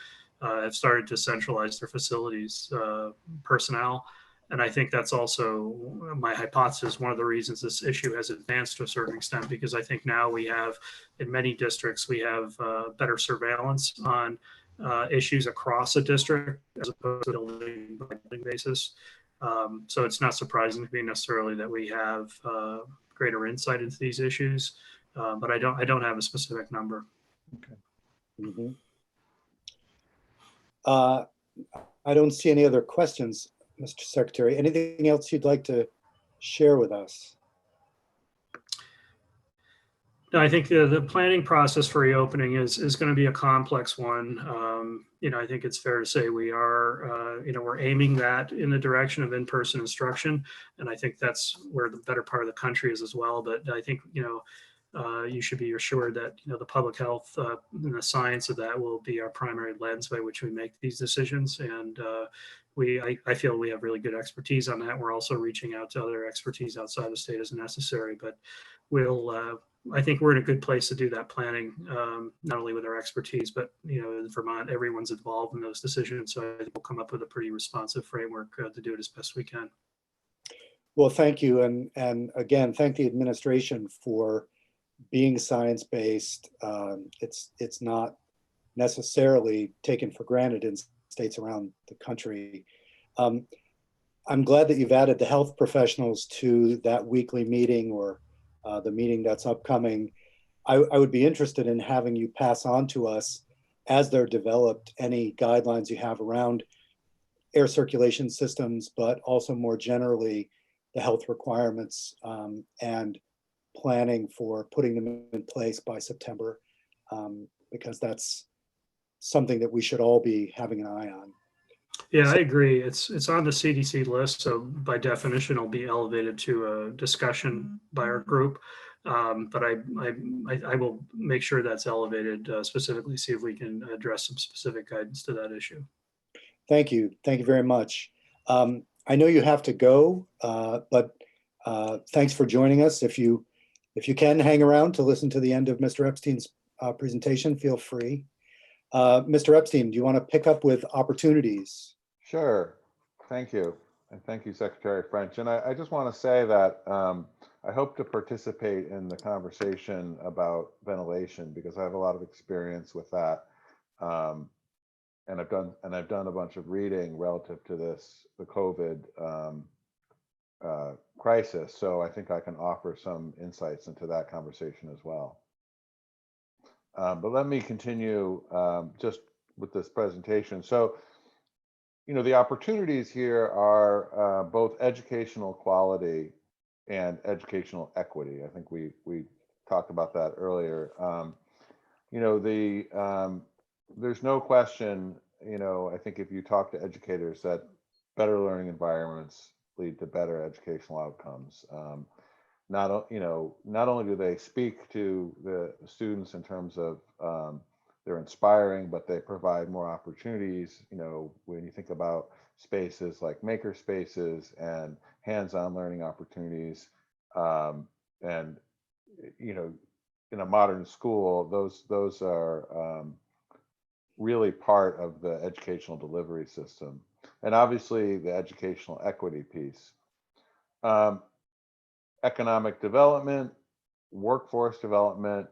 have started to centralize their facilities personnel. And I think that's also my hypothesis, one of the reasons this issue has advanced to a certain extent, because I think now we have, in many districts, we have better surveillance on issues across a district as opposed to building by building basis. So it's not surprising to me necessarily that we have greater insight into these issues, but I don't have a specific number. Okay. Mhm. I don't see any other questions, Mr. Secretary. Anything else you'd like to share with us? No, I think the planning process for reopening is going to be a complex one. I think it's fair to say we are, we're aiming that in the direction of in-person instruction, and I think that's where the better part of the country is as well. But I think you should be assured that the public health and the science of that will be our primary lens by which we make these decisions. And I feel we have really good expertise on that. We're also reaching out to other expertise outside the state as necessary, but I think we're in a good place to do that planning, not only with our expertise, but in Vermont, everyone's involved in those decisions. So I think we'll come up with a pretty responsive framework to do it as best we can. Well, thank you, and again, thank the administration for being science-based. It's not necessarily taken for granted in states around the country. I'm glad that you've added the health professionals to that weekly meeting or the meeting that's upcoming. I would be interested in having you pass on to us, as they're developed, any guidelines you have around air circulation systems, but also more generally the health requirements and planning for putting them in place by September, because that's something that we should all be having an eye on. Yeah, I agree. It's on the CDC list, so by definition, it'll be elevated to a discussion by our group. But I will make sure that's elevated specifically, see if we can address some specific guidance to that issue. Thank you. Thank you very much. I know you have to go, but thanks for joining us. If you can hang around to listen to the end of Mr. Epstein's presentation, feel free. Mr. Epstein, do you want to pick up with opportunities? Sure. Thank you. And thank you, Secretary French. And I just want to say that I hope to participate in the conversation about ventilation because I have a lot of experience with that. And I've done a bunch of reading relative to the COVID crisis. So I think I can offer some insights into that conversation as well. But let me continue just with this presentation. So, the opportunities here are both educational quality and educational equity. I think we talked about that earlier. There's no question, I think if you talk to educators that better learning environments lead to better educational outcomes. Not only do they speak to the students in terms of they're inspiring, but they provide more opportunities. When you think about spaces like maker spaces and hands-on learning opportunities, and in a modern school, those are really part of the educational delivery system, and obviously the educational equity piece. Economic development, workforce development,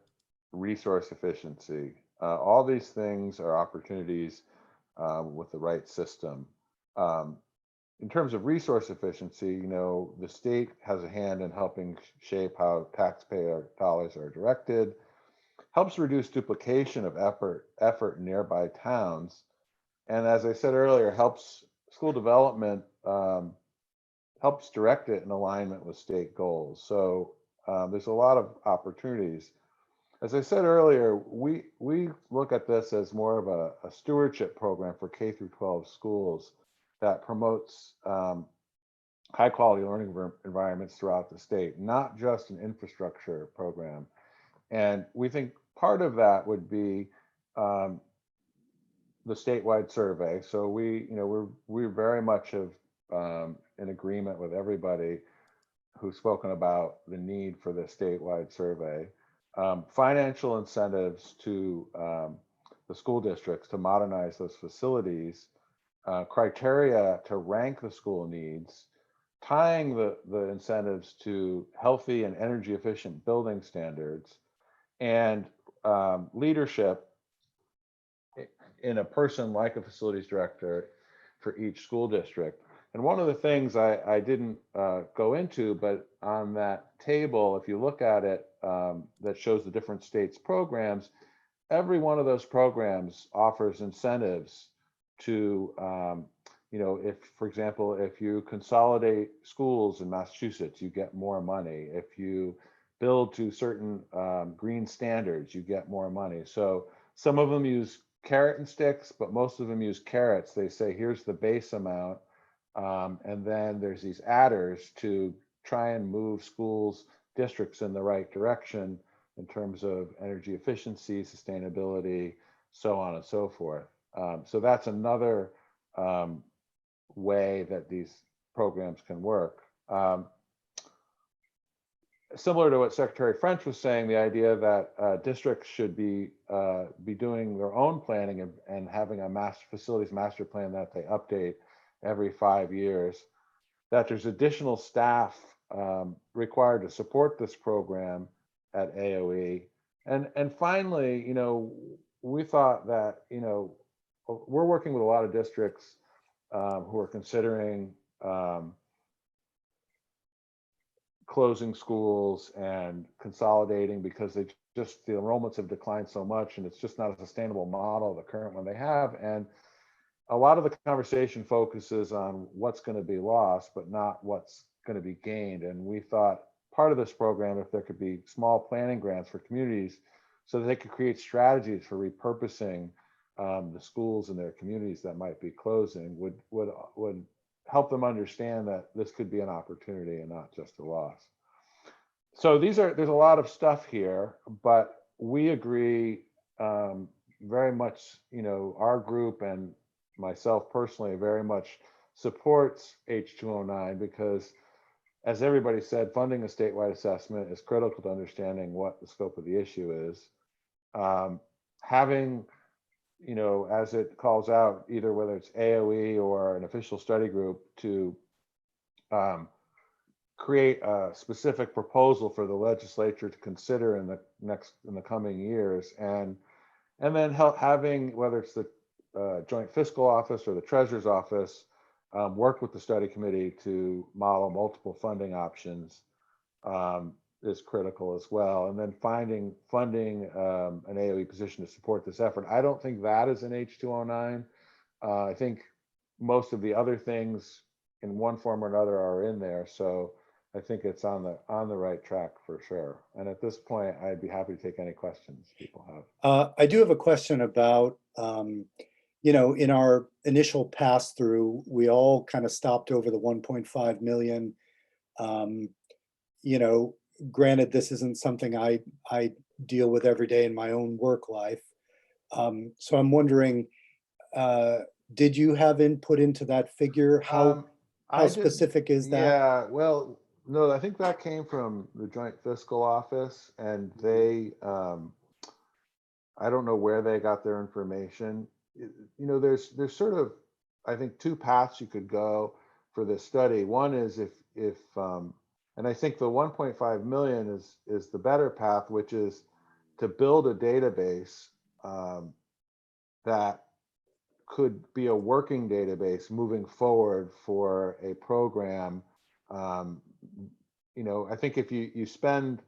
resource efficiency. All these things are opportunities with the right system. In terms of resource efficiency, the state has a hand in helping shape how taxpayer dollars are directed, helps reduce duplication of effort in nearby towns, and as I said earlier, helps school development, helps direct it in alignment with state goals. So there's a lot of opportunities. As I said earlier, we look at this as more of a stewardship program for K through 12 schools that promotes high quality learning environments throughout the state, not just an infrastructure program. And we think part of that would be the statewide survey. So we're very much in agreement with everybody who's spoken about the need for the statewide survey. Financial incentives to the school districts to modernize those facilities criteria to rank the school needs, tying the incentives to healthy and energy efficient building standards, and leadership in a person like a facilities director for each school district. And one of the things I didn't go into, but on that table, if you look at it, that shows the different states' programs, every one of those programs offers incentives to, if, for example, if you consolidate schools in Massachusetts, you get more money. If you build to certain green standards, you get more money. So some of them use carrot and sticks, but most of them use carrots. They say, here's the base amount. And then there's these adders to try and move schools, districts in the right direction in terms of energy efficiency, sustainability, so on and so forth. So that's another way that these programs can work. Similar to what Secretary French was saying, the idea that districts should be doing their own planning and having a facilities master plan that they update every 5 years, that there's additional staff required to support this program at AOE. And finally, we thought that, we're working with a lot of districts who are considering closing schools and consolidating because the enrollments have declined so much, and it's just not a sustainable model, the current one they have. And a lot of the conversation focuses on what's going to be lost, but not what's going to be gained. And we thought part of this program, if there could be small planning grants for communities so that they could create strategies for repurposing the schools in their communities that might be closing, would help them understand that this could be an opportunity and not just a loss. So there's a lot of stuff here, but we agree very much, our group and myself personally very much supports H209 because, as everybody said, funding a statewide assessment is critical to understanding what the scope of the issue is. Having, as it calls out, either whether it's AOE or an official study group to create a specific proposal for the legislature to consider in the coming years, and then having, whether it's the Joint Fiscal Office or the Treasurer's Office, work with the study committee to model multiple funding options is critical as well. And then funding an AOE position to support this effort. I don't think that is an H209. I think most of the other things in one form or another are in there. So I think it's on the right track for sure. And at this point, I'd be happy to take any questions people have. I do have a question about, in our initial pass through, we all kind of stopped over the 1.5 million. Granted, this isn't something I deal with every day in my own work life. So I'm wondering, did you have input into that figure? How specific is that? Yeah, well, no, I think that came from the Joint Fiscal Office, and they, I don't know where they got their information. There's sort of, I think, two paths you could go for this study. One is if and I think the 1.5 million is the better path, which is to build a database that could be a working database moving forward for a program. I think if you spend,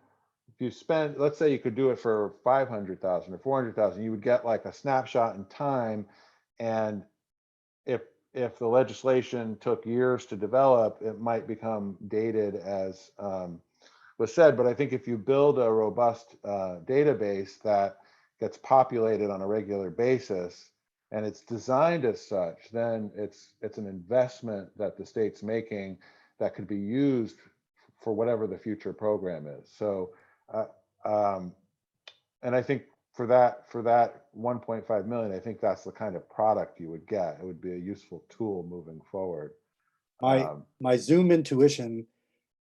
let's say you could do it for 500,000 or 400,000, you would get like a snapshot in time. And if the legislation took years to develop, it might become dated, as was said. But I think if you build a robust database that gets populated on a regular basis and it's designed as such, then it's an investment that the state's making that could be used for whatever the future program is. So, and I think for that 1.5 million, I think that's the kind of product you would get. It would be a useful tool moving forward. My Zoom intuition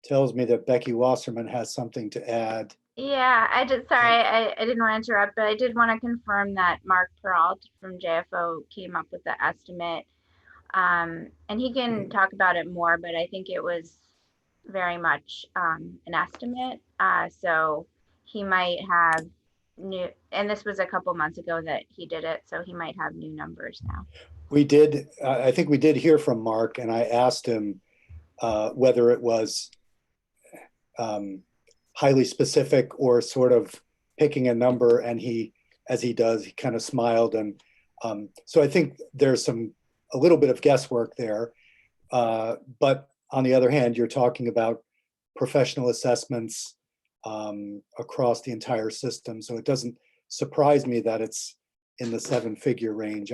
tells me that Becky Wasserman has something to add. Yeah, I didn't want to interrupt, but I did want to confirm that Mark Peralt from JFO came up with the estimate And he can talk about it more, but I think it was very much an estimate. So he might have new, and this was a couple months ago that he did it, so he might have new numbers now. We did, I think we did hear from Mark, and I asked him whether it was highly specific or sort of picking a number, and he, as he does, he kind of smiled. And so I think there's a little bit of guesswork there. But on the other hand, you're talking about professional assessments across the entire system. So it doesn't surprise me that it's in the 7-figure range.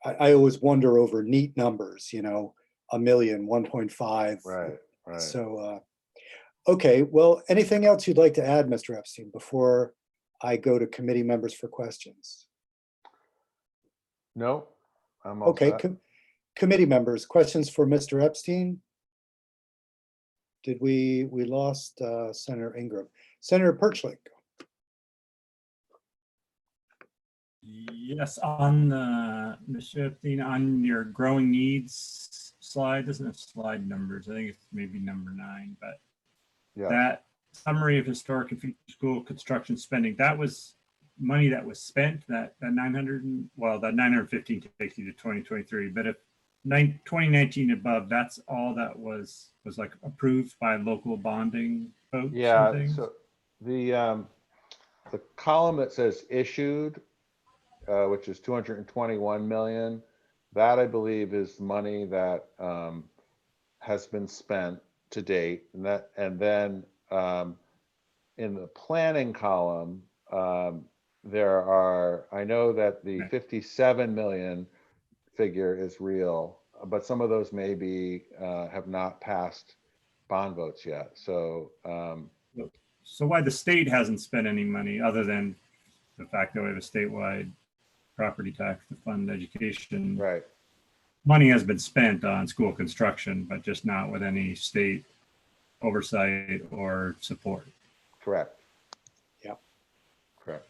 I always wonder over neat numbers, you know, 1 million, 1.5. Right. So, okay, well, anything else you'd like to add, Mr. Epstein, before I go to committee members for questions? No, I'm all Okay, set. committee members, questions for Mr. Epstein? Did we lost Senator Ingram. Senator Perchlik. Yes, on Mr. Epstein, on your growing needs slide, doesn't have slide numbers. I think it's maybe number 9, but Yeah. that summary of historic and future school construction spending, that was money that was spent, that 915 takes you to 2023. But if 2019 above, that's all that was like approved by local bonding folks. Yeah. So the column that says issued, which is 221 million, that I believe is money that has been spent to date, and then in the planning column, there are, I know that the 57 million figure is real, but some of those maybe have not passed bond votes yet. So so why the state hasn't spent any money other than the fact that we have a statewide property tax to fund education. Right. Money has been spent on school construction, but just not with any state oversight or support. Correct. Yeah. Correct.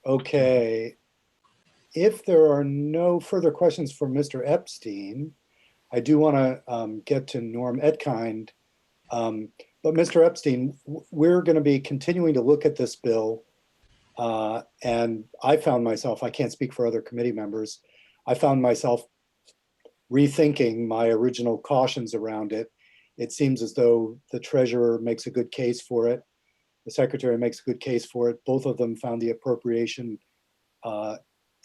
Okay. If there are no further questions for Mr. Epstein, I do want to get to Norm Etkind. But Mr. Epstein, we're going to be continuing to look at this bill. And I found myself, I can't speak for other committee members, I found myself rethinking my original cautions around it. It seems as though the treasurer makes a good case for it. The secretary makes a good case for it. Both of them found the appropriation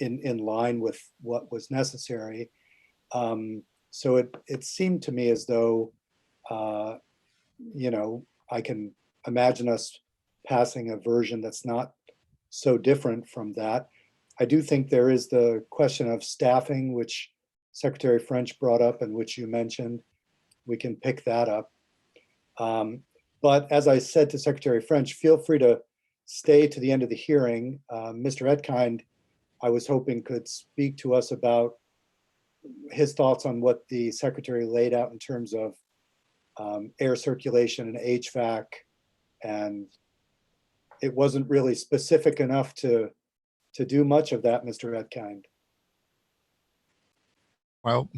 in line with what was necessary. So it seemed to me as though, you know, I can imagine us passing a version that's not so different from that. I do think there is the question of staffing, which Secretary French brought up and which you mentioned. We can pick that up. But as I said to Secretary French, feel free to stay to the end of the hearing. Mr. Etkind, I was hoping could speak to us about his thoughts on what the Secretary laid out in terms of air circulation and HVAC, and it wasn't really specific enough to do much of that, Mr. Etkind. Well,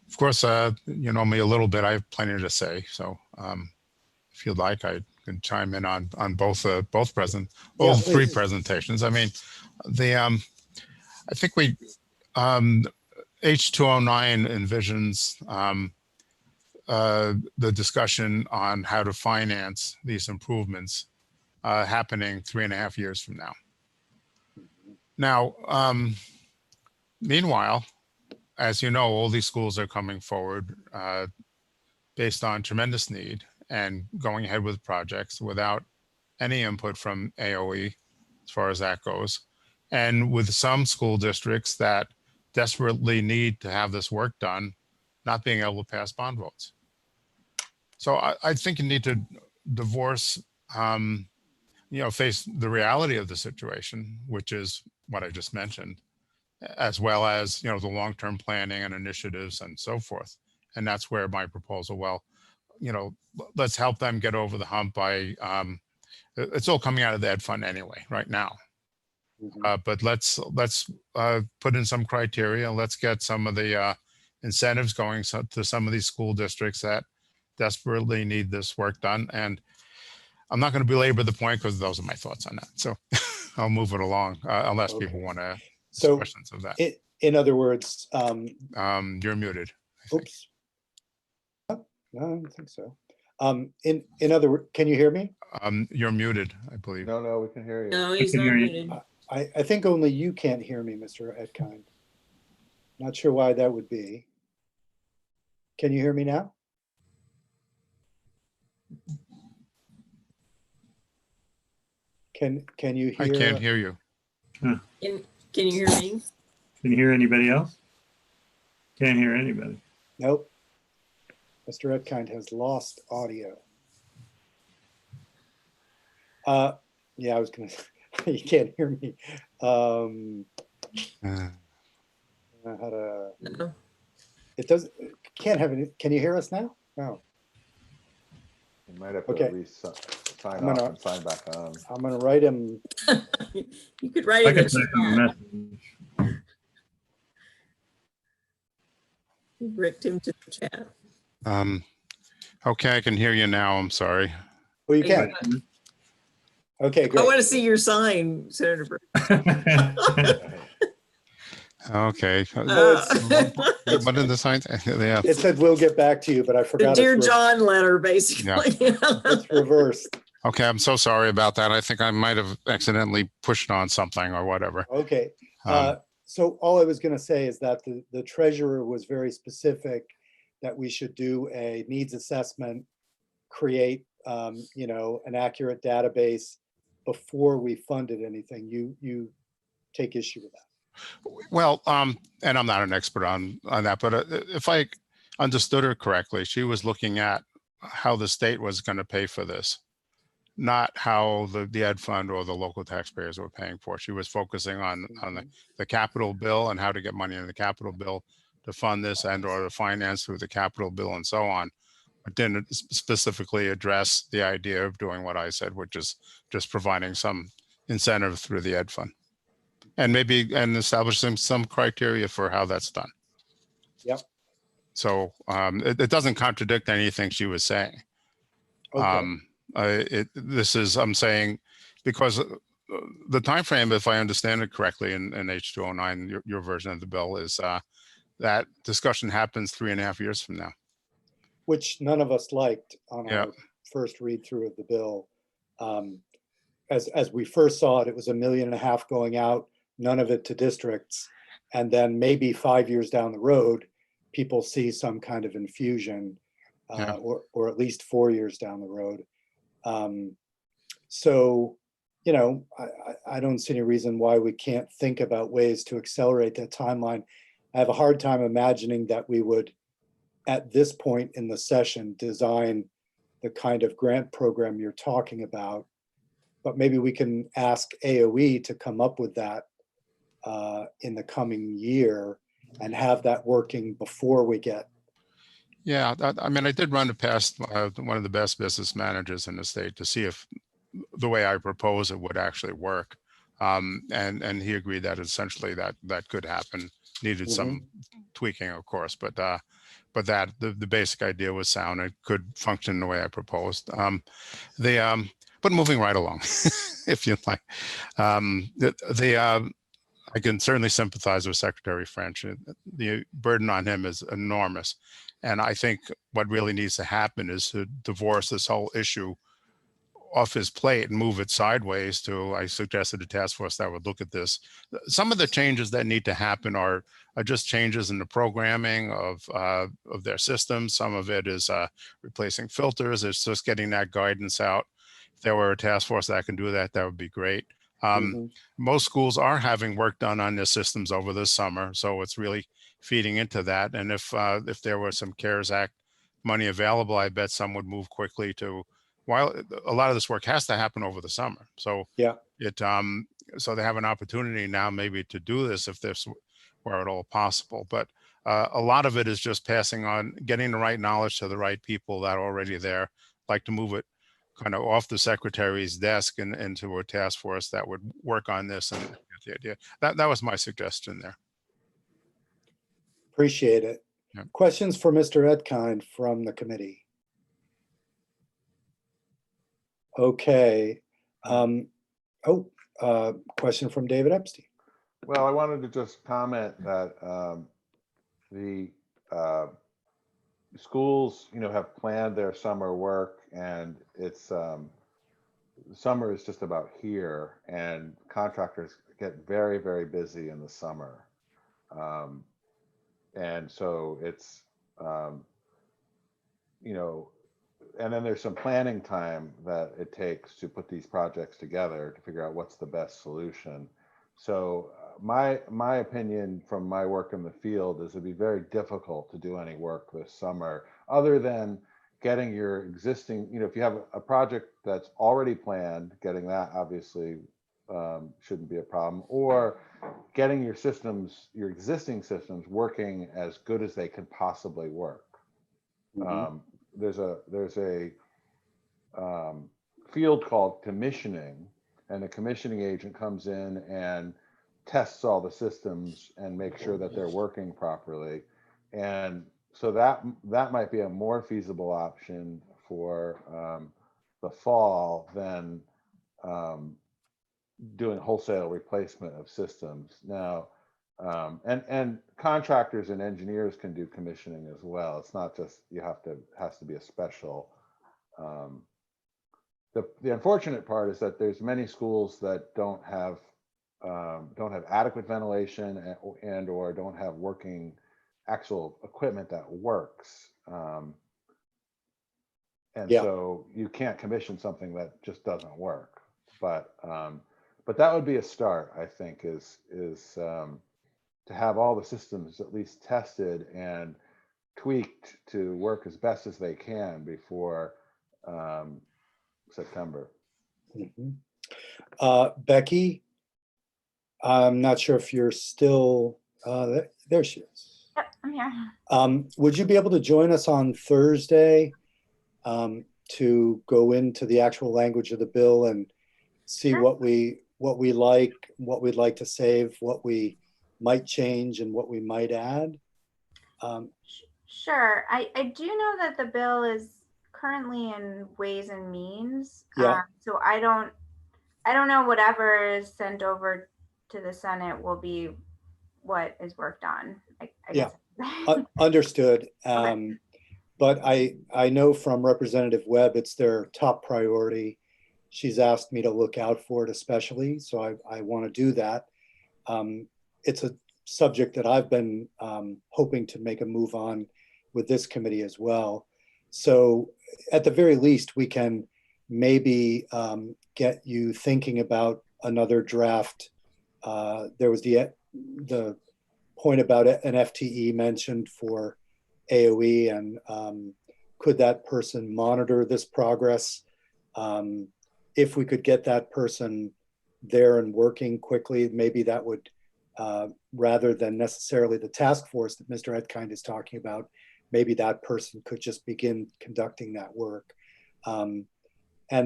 of course, you know me a little bit. I have plenty to say. So if you'd like, I can chime in on both three presentations. I mean, I think H209 envisions the discussion on how to finance these improvements happening 3.5 years from now. Now, meanwhile, as you know, all these schools are coming forward based on tremendous need and going ahead with projects without any input from AOE as far as that goes. And with some school districts that desperately need to have this work done, not being able to pass bond votes. So I think you need to divorce, you know, face the reality of the situation, which is what I just mentioned, as well as, you know, the long-term planning and initiatives and so forth. And that's where my proposal, well, you know, let's help them get over the hump by, it's all coming out of the Ed Fund anyway, right now. Mhm. But let's put in some criteria. Let's get some of the incentives going to some of these school districts that desperately need this work done. And I'm not going to belabor the point because those are my thoughts on that. So I'll move it along unless Okay. people want to So questions of that. in other words, You're muted. oops. No, I don't think so. In other words, can you hear me? You're muted, I believe. No, we can hear you. No, he's can not hear you. muted. I think only you can't hear me, Mr. Etkind. Not sure why that would be. Can you hear me now? Can you hear? I can't hear you. Can you hear me? Can you hear anybody else? Can't hear anybody. Nope. Mr. Etkind has lost audio. Yeah, I was gonna. You can't hear me. How to? No. It does. Can't have any. Can you hear us now? No. You might have to Okay. sign off and sign back on. I'm gonna write him. You could write I it can as type him a message. direct him to the chat. Okay, I can hear you now. I'm sorry. Oh, you can. Okay, I great. want to see your sign, Senator. Okay. No, What did the sign say? Yeah. It said we'll get back to you, but I The forgot. Dear it's John letter, basically. it's reversed. Okay, I'm so sorry about that. I think I might have accidentally pushed on something or whatever. Okay. Um, So all I was going to say is that the treasurer was very specific that we should do a needs assessment, create an accurate database before we funded anything. You take issue with that. Well, and I'm not an expert on that, but if I understood her correctly, she was looking at how the state was going to pay for this, not how the ed fund or the local taxpayers were paying for it. She was focusing on the capital bill and how to get money in the capital bill to fund this and or to finance through the capital bill and so on. But didn't specifically address the idea of doing what I said, which is just providing some incentive through the ed fund. And maybe establishing some criteria for how that's done. Yep. So it doesn't contradict anything she was saying. Okay. I'm saying, because the time frame, if I understand it correctly, in H209, your version of the bill is that discussion happens 3.5 years from now. Which none of us liked on Yeah. our first read through of the bill. As we first saw it, it was $1.5 million going out, none of it to districts. And then maybe 5 years down the road, people see some kind of infusion, or at least 4 years down the road. So, I don't see any reason why we can't think about ways to accelerate that timeline. I have a hard time imagining that we would, at this point in the session, design the kind of grant program you're talking about. But maybe we can ask AOE to come up with that in the coming year and have that working before we get. Yeah, I mean, I did run it past one of the best business managers in the state to see if the way I propose it would actually work. And he agreed that essentially that could happen. Needed some tweaking, of course, but that the basic idea was sound. It could function the way I proposed. But moving right along, if you'd like, I can certainly sympathize with Secretary French. The burden on him is enormous. And I think what really needs to happen is to divorce this whole issue off his plate and move it sideways to, I suggested a task force that would look at this. Some of the changes that need to happen are just changes in the programming of their systems. Some of it is replacing filters. It's just getting that guidance out. If there were a task force that can do that, that would be great. Most schools are having work done on their systems over the summer, so it's really feeding into that. And if there was some CARES Act money available, I bet some would move quickly to, while a lot of this work has to happen over the summer. So yeah, so they have an opportunity now maybe to do this if this were at all possible. But a lot of it is just passing on, getting the right knowledge to the right people that are already there, like to move it kind of off the secretary's desk and into a task force that would work on this and get the idea. That was my suggestion there. Appreciate it. Yeah. Questions for Mr. Etkind from the committee? Okay. Question from David Epstein. Well, I wanted to just comment that the schools, have planned their summer work, and it's summer is just about here, and contractors get very, very busy in the summer. And so it's, and then there's some planning time that it takes to put these projects together to figure out what's the best solution. So my opinion from my work in the field is it'd be very difficult to do any work this summer other than getting your existing, if you have a project that's already planned, getting that obviously shouldn't be a problem, or getting your systems, your existing systems working as good as they can possibly work. Mhm. There's a field called commissioning, and the commissioning agent comes in and tests all the systems and makes sure that they're working properly. And so that might be a more feasible option for the fall than doing wholesale replacement of systems. Now, and contractors and engineers can do commissioning as well. It's not just has to be a special. The unfortunate part is that there's many schools that don't have adequate ventilation and or don't have working actual equipment that works. And Yeah. so you can't commission something that just doesn't work. But that would be a start, I think, is to have all the systems at least tested and tweaked to work as best as they can before September. Mhm. Becky, I'm not sure if you're still, there she is. Yep, I'm here. Would you be able to join us on Thursday to go into the actual language of the bill and see Sure. what we like, what we'd like to save, what we might change, and what we might add? Sure. I do know that the bill is currently in Ways and Means. Yeah. So I don't know whatever is sent over to the Senate will be what is worked on. I Yeah. guess. Understood. Okay. But I know from Representative Webb, it's their top priority. She's asked me to look out for it especially, so I want to do that. It's a subject that I've been hoping to make a move on with this committee as well. So at the very least, we can maybe get you thinking about another draft. There was the point about an FTE mentioned for AOE, and could that person monitor this progress? If we could get that person there and working quickly, maybe that would, rather than necessarily the task force that Mr. Etkind is talking about, maybe that person could just begin conducting that work. And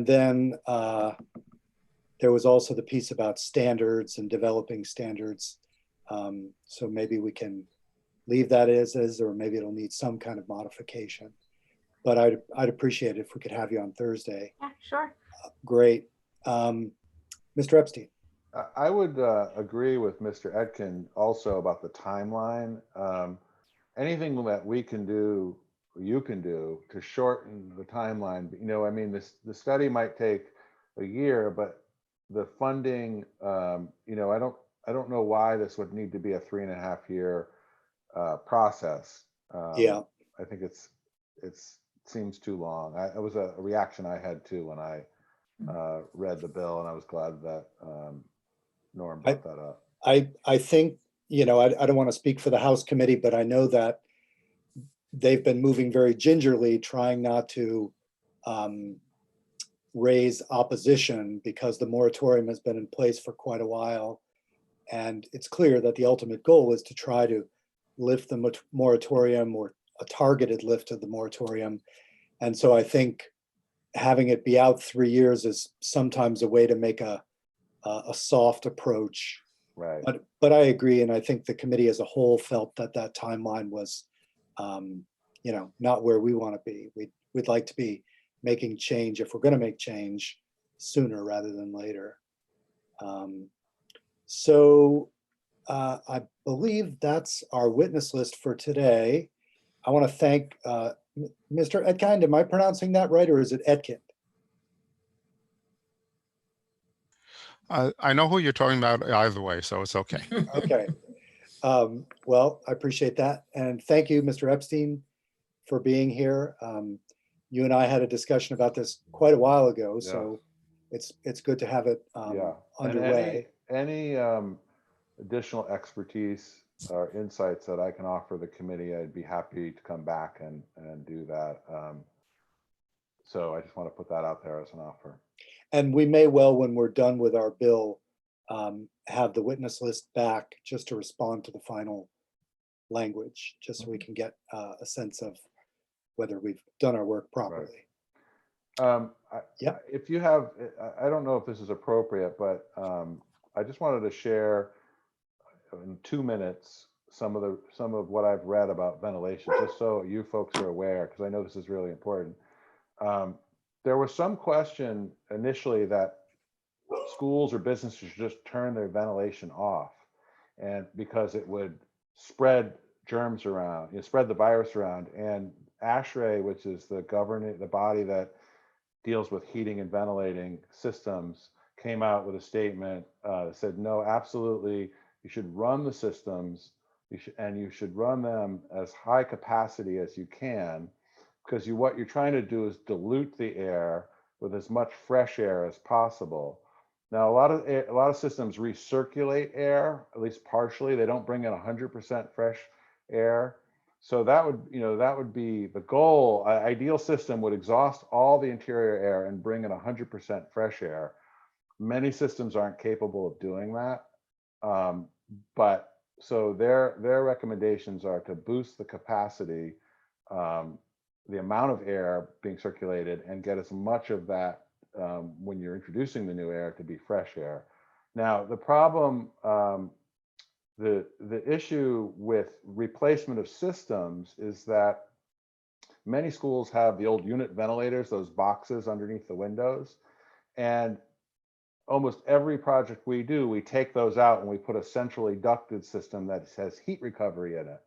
then there was also the piece about standards and developing standards. So maybe we can leave that as is, or maybe it'll need some kind of modification. But I'd appreciate it if we could have you on Thursday. Yeah, sure. Great. Mr. Epstein. I would agree with Mr. Etkind also about the timeline. Anything that we can do, or you can do to shorten the timeline. I mean, the study might take a year, but the funding, I don't know why this would need to be a 3.5-year process. Yeah. I think it seems too long. It was a reaction I had too when I read the bill, and I was glad that Norm brought that up. I think, I don't want to speak for the House committee, but I know that they've been moving very gingerly, trying not to raise opposition because the moratorium has been in place for quite a while. And it's clear that the ultimate goal is to try to lift the moratorium, or a targeted lift of the moratorium. And so I think having it be out 3 years is sometimes a way to make a soft approach. Right. But I agree, and I think the committee as a whole felt that that timeline was, not where we want to be. We'd like to be making change, if we're going to make change, sooner rather than later. So I believe that's our witness list for today. I want to thank Mr. Etkind. Am I pronouncing that right, or is it Etkind? I know who you're talking about either way, so it's okay. Okay. Well, I appreciate that. And thank you, Mr. Epstein, for being here. You and I had a discussion about this quite a while ago, so it's good to have it underway. And any additional expertise or insights that I can offer the committee, I'd be happy to come back and do that. So I just want to put that out there as an offer. And we may well, when we're done with our bill, have the witness list back just to respond to the final language, just so we can get a sense of whether we've done our work properly. If you have, I don't know if this is appropriate, but I just wanted to share in 2 minutes some of what I've read about ventilation, just so you folks are aware, because I know this is really important. There was some question initially that schools or businesses should just turn their ventilation off, and because it would spread germs around, spread the virus around. And ASHRAE, which is the body that deals with heating and ventilating systems, came out with a statement that said, no, absolutely, you should run the systems, you should run them as high capacity as you can, because what you're trying to do is dilute the air with as much fresh air as possible. Now, a lot of systems recirculate air, at least partially. They don't bring in 100% fresh air. So that would be the goal. An ideal system would exhaust all the interior air and bring in 100% fresh air. Many systems aren't capable of doing that. But so their recommendations are to boost the capacity, the amount of air being circulated, and get as much of that when you're introducing the new air to be fresh air. Now, the problem, the issue with replacement of systems is that many schools have the old unit ventilators, those boxes underneath the windows, and almost every project we do, we take those out and we put a centrally ducted system that has heat recovery in it,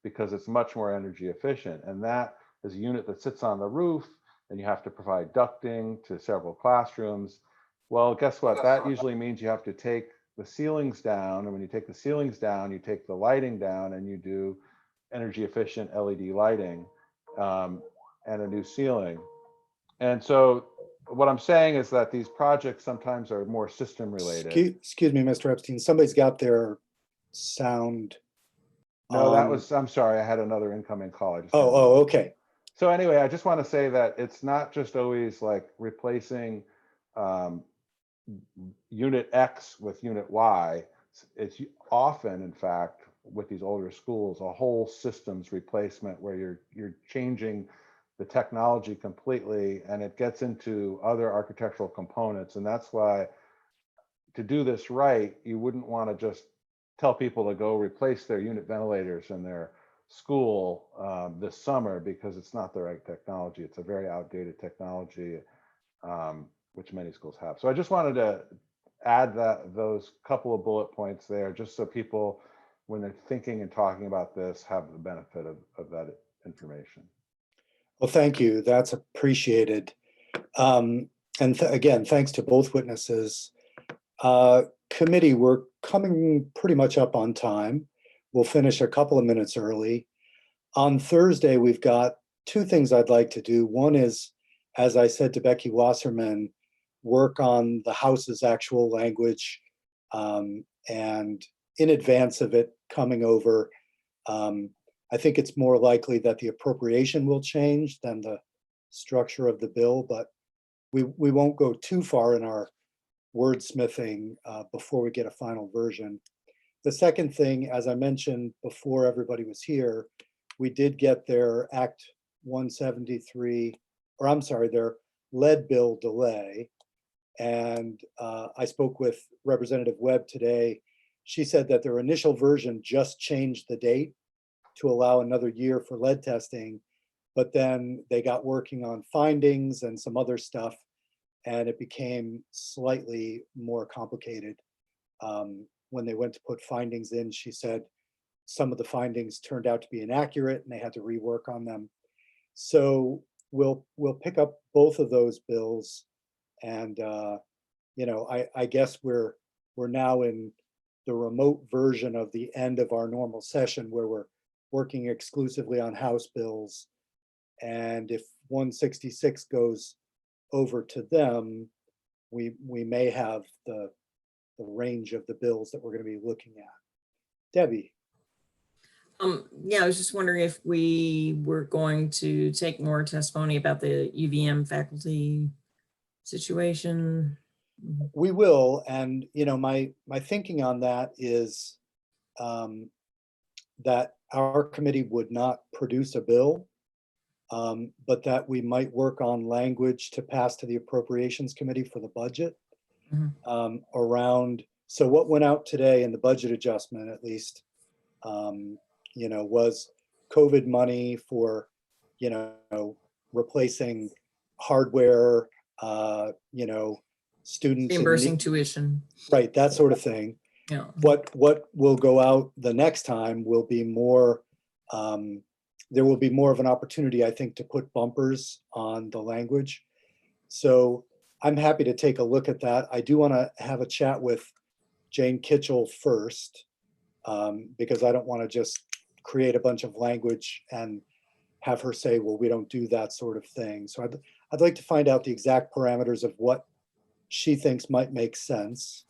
because it's much more energy efficient. And that is a unit that sits on the roof, and you have to provide ducting to several classrooms. Well, guess what? That usually means you have to take the ceilings down. And when you take the ceilings down, you take the lighting down, and you do energy efficient LED lighting and a new ceiling. And so what I'm saying is that these projects sometimes are more system related. Excuse me, Mr. Epstein, somebody's got their sound. No, I'm sorry, I had another incoming call. Okay. So anyway, I just want to say that it's not just always like replacing unit X with unit Y. It's often, in fact, with these older schools, a whole systems replacement where you're changing the technology completely, and it gets into other architectural components. And that's why, to do this right, you wouldn't want to just tell people to go replace their unit ventilators in their school this summer, because it's not the right technology. It's a very outdated technology, which many schools have. So I just wanted to add those couple of bullet points there, just so people, when they're thinking and talking about this, have the benefit of that information. Well, thank you. That's appreciated. And again, thanks to both witnesses. Committee, we're coming pretty much up on time. We'll finish a couple of minutes early. On Thursday, we've got 2 things I'd like to do. One is, as I said to Becky Wasserman, work on the House's actual language, and in advance of it coming over, I think it's more likely that the appropriation will change than the structure of the bill, but we won't go too far in our wordsmithing before we get a final version. The second thing, as I mentioned before everybody was here, we did get their Act 173, or I'm sorry, their lead bill delay. And I spoke with Representative Webb today. She said that their initial version just changed the date to allow another year for lead testing, but then they got working on findings and some other stuff, and it became slightly more complicated. When they went to put findings in, she said some of the findings turned out to be inaccurate and they had to rework on them. So we'll pick up both of those bills. And I guess we're now in the remote version of the end of our normal session where we're working exclusively on House bills. And if 166 goes over to them, we may have the range of the bills that we're going to be looking at. Debbie. Yeah, I was just wondering if we were going to take more testimony about the UVM faculty situation. We will, and my thinking on that is that our committee would not produce a bill, but that we might work on language to pass to the Appropriations Committee for the budget around. So what went out today in the budget adjustment, at least, was COVID money for, replacing hardware, students Reimbursing tuition. Right, that sort of thing. Yeah. What will go out the next time will be more, there will be more of an opportunity, I think, to put bumpers on the language. So I'm happy to take a look at that. I do want to have a chat with Jane Kitchell first, because I don't want to just create a bunch of language and have her say, well, we don't do that sort of thing. So I'd like to find out the exact parameters of what she thinks might make sense,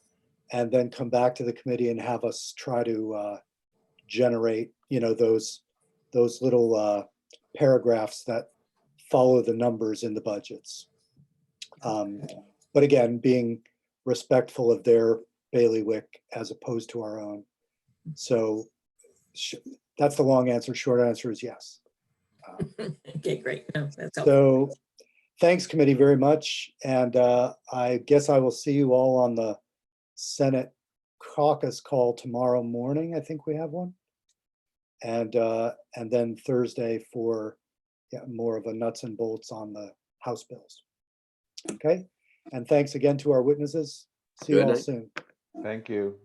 and then come back to the committee and have us try to generate, those little paragraphs that follow the numbers in the budgets. But again, being respectful of their bailiwick as opposed to our own. So that's the long answer. Short answer is yes. Okay, great. No, that's helpful. So thanks, committee, very much. And I guess I will see you all on the Senate caucus call tomorrow morning. I think we have one. And then Thursday for more of a nuts and bolts on the House bills. Okay. And thanks again to our witnesses. See you all soon. Thank you.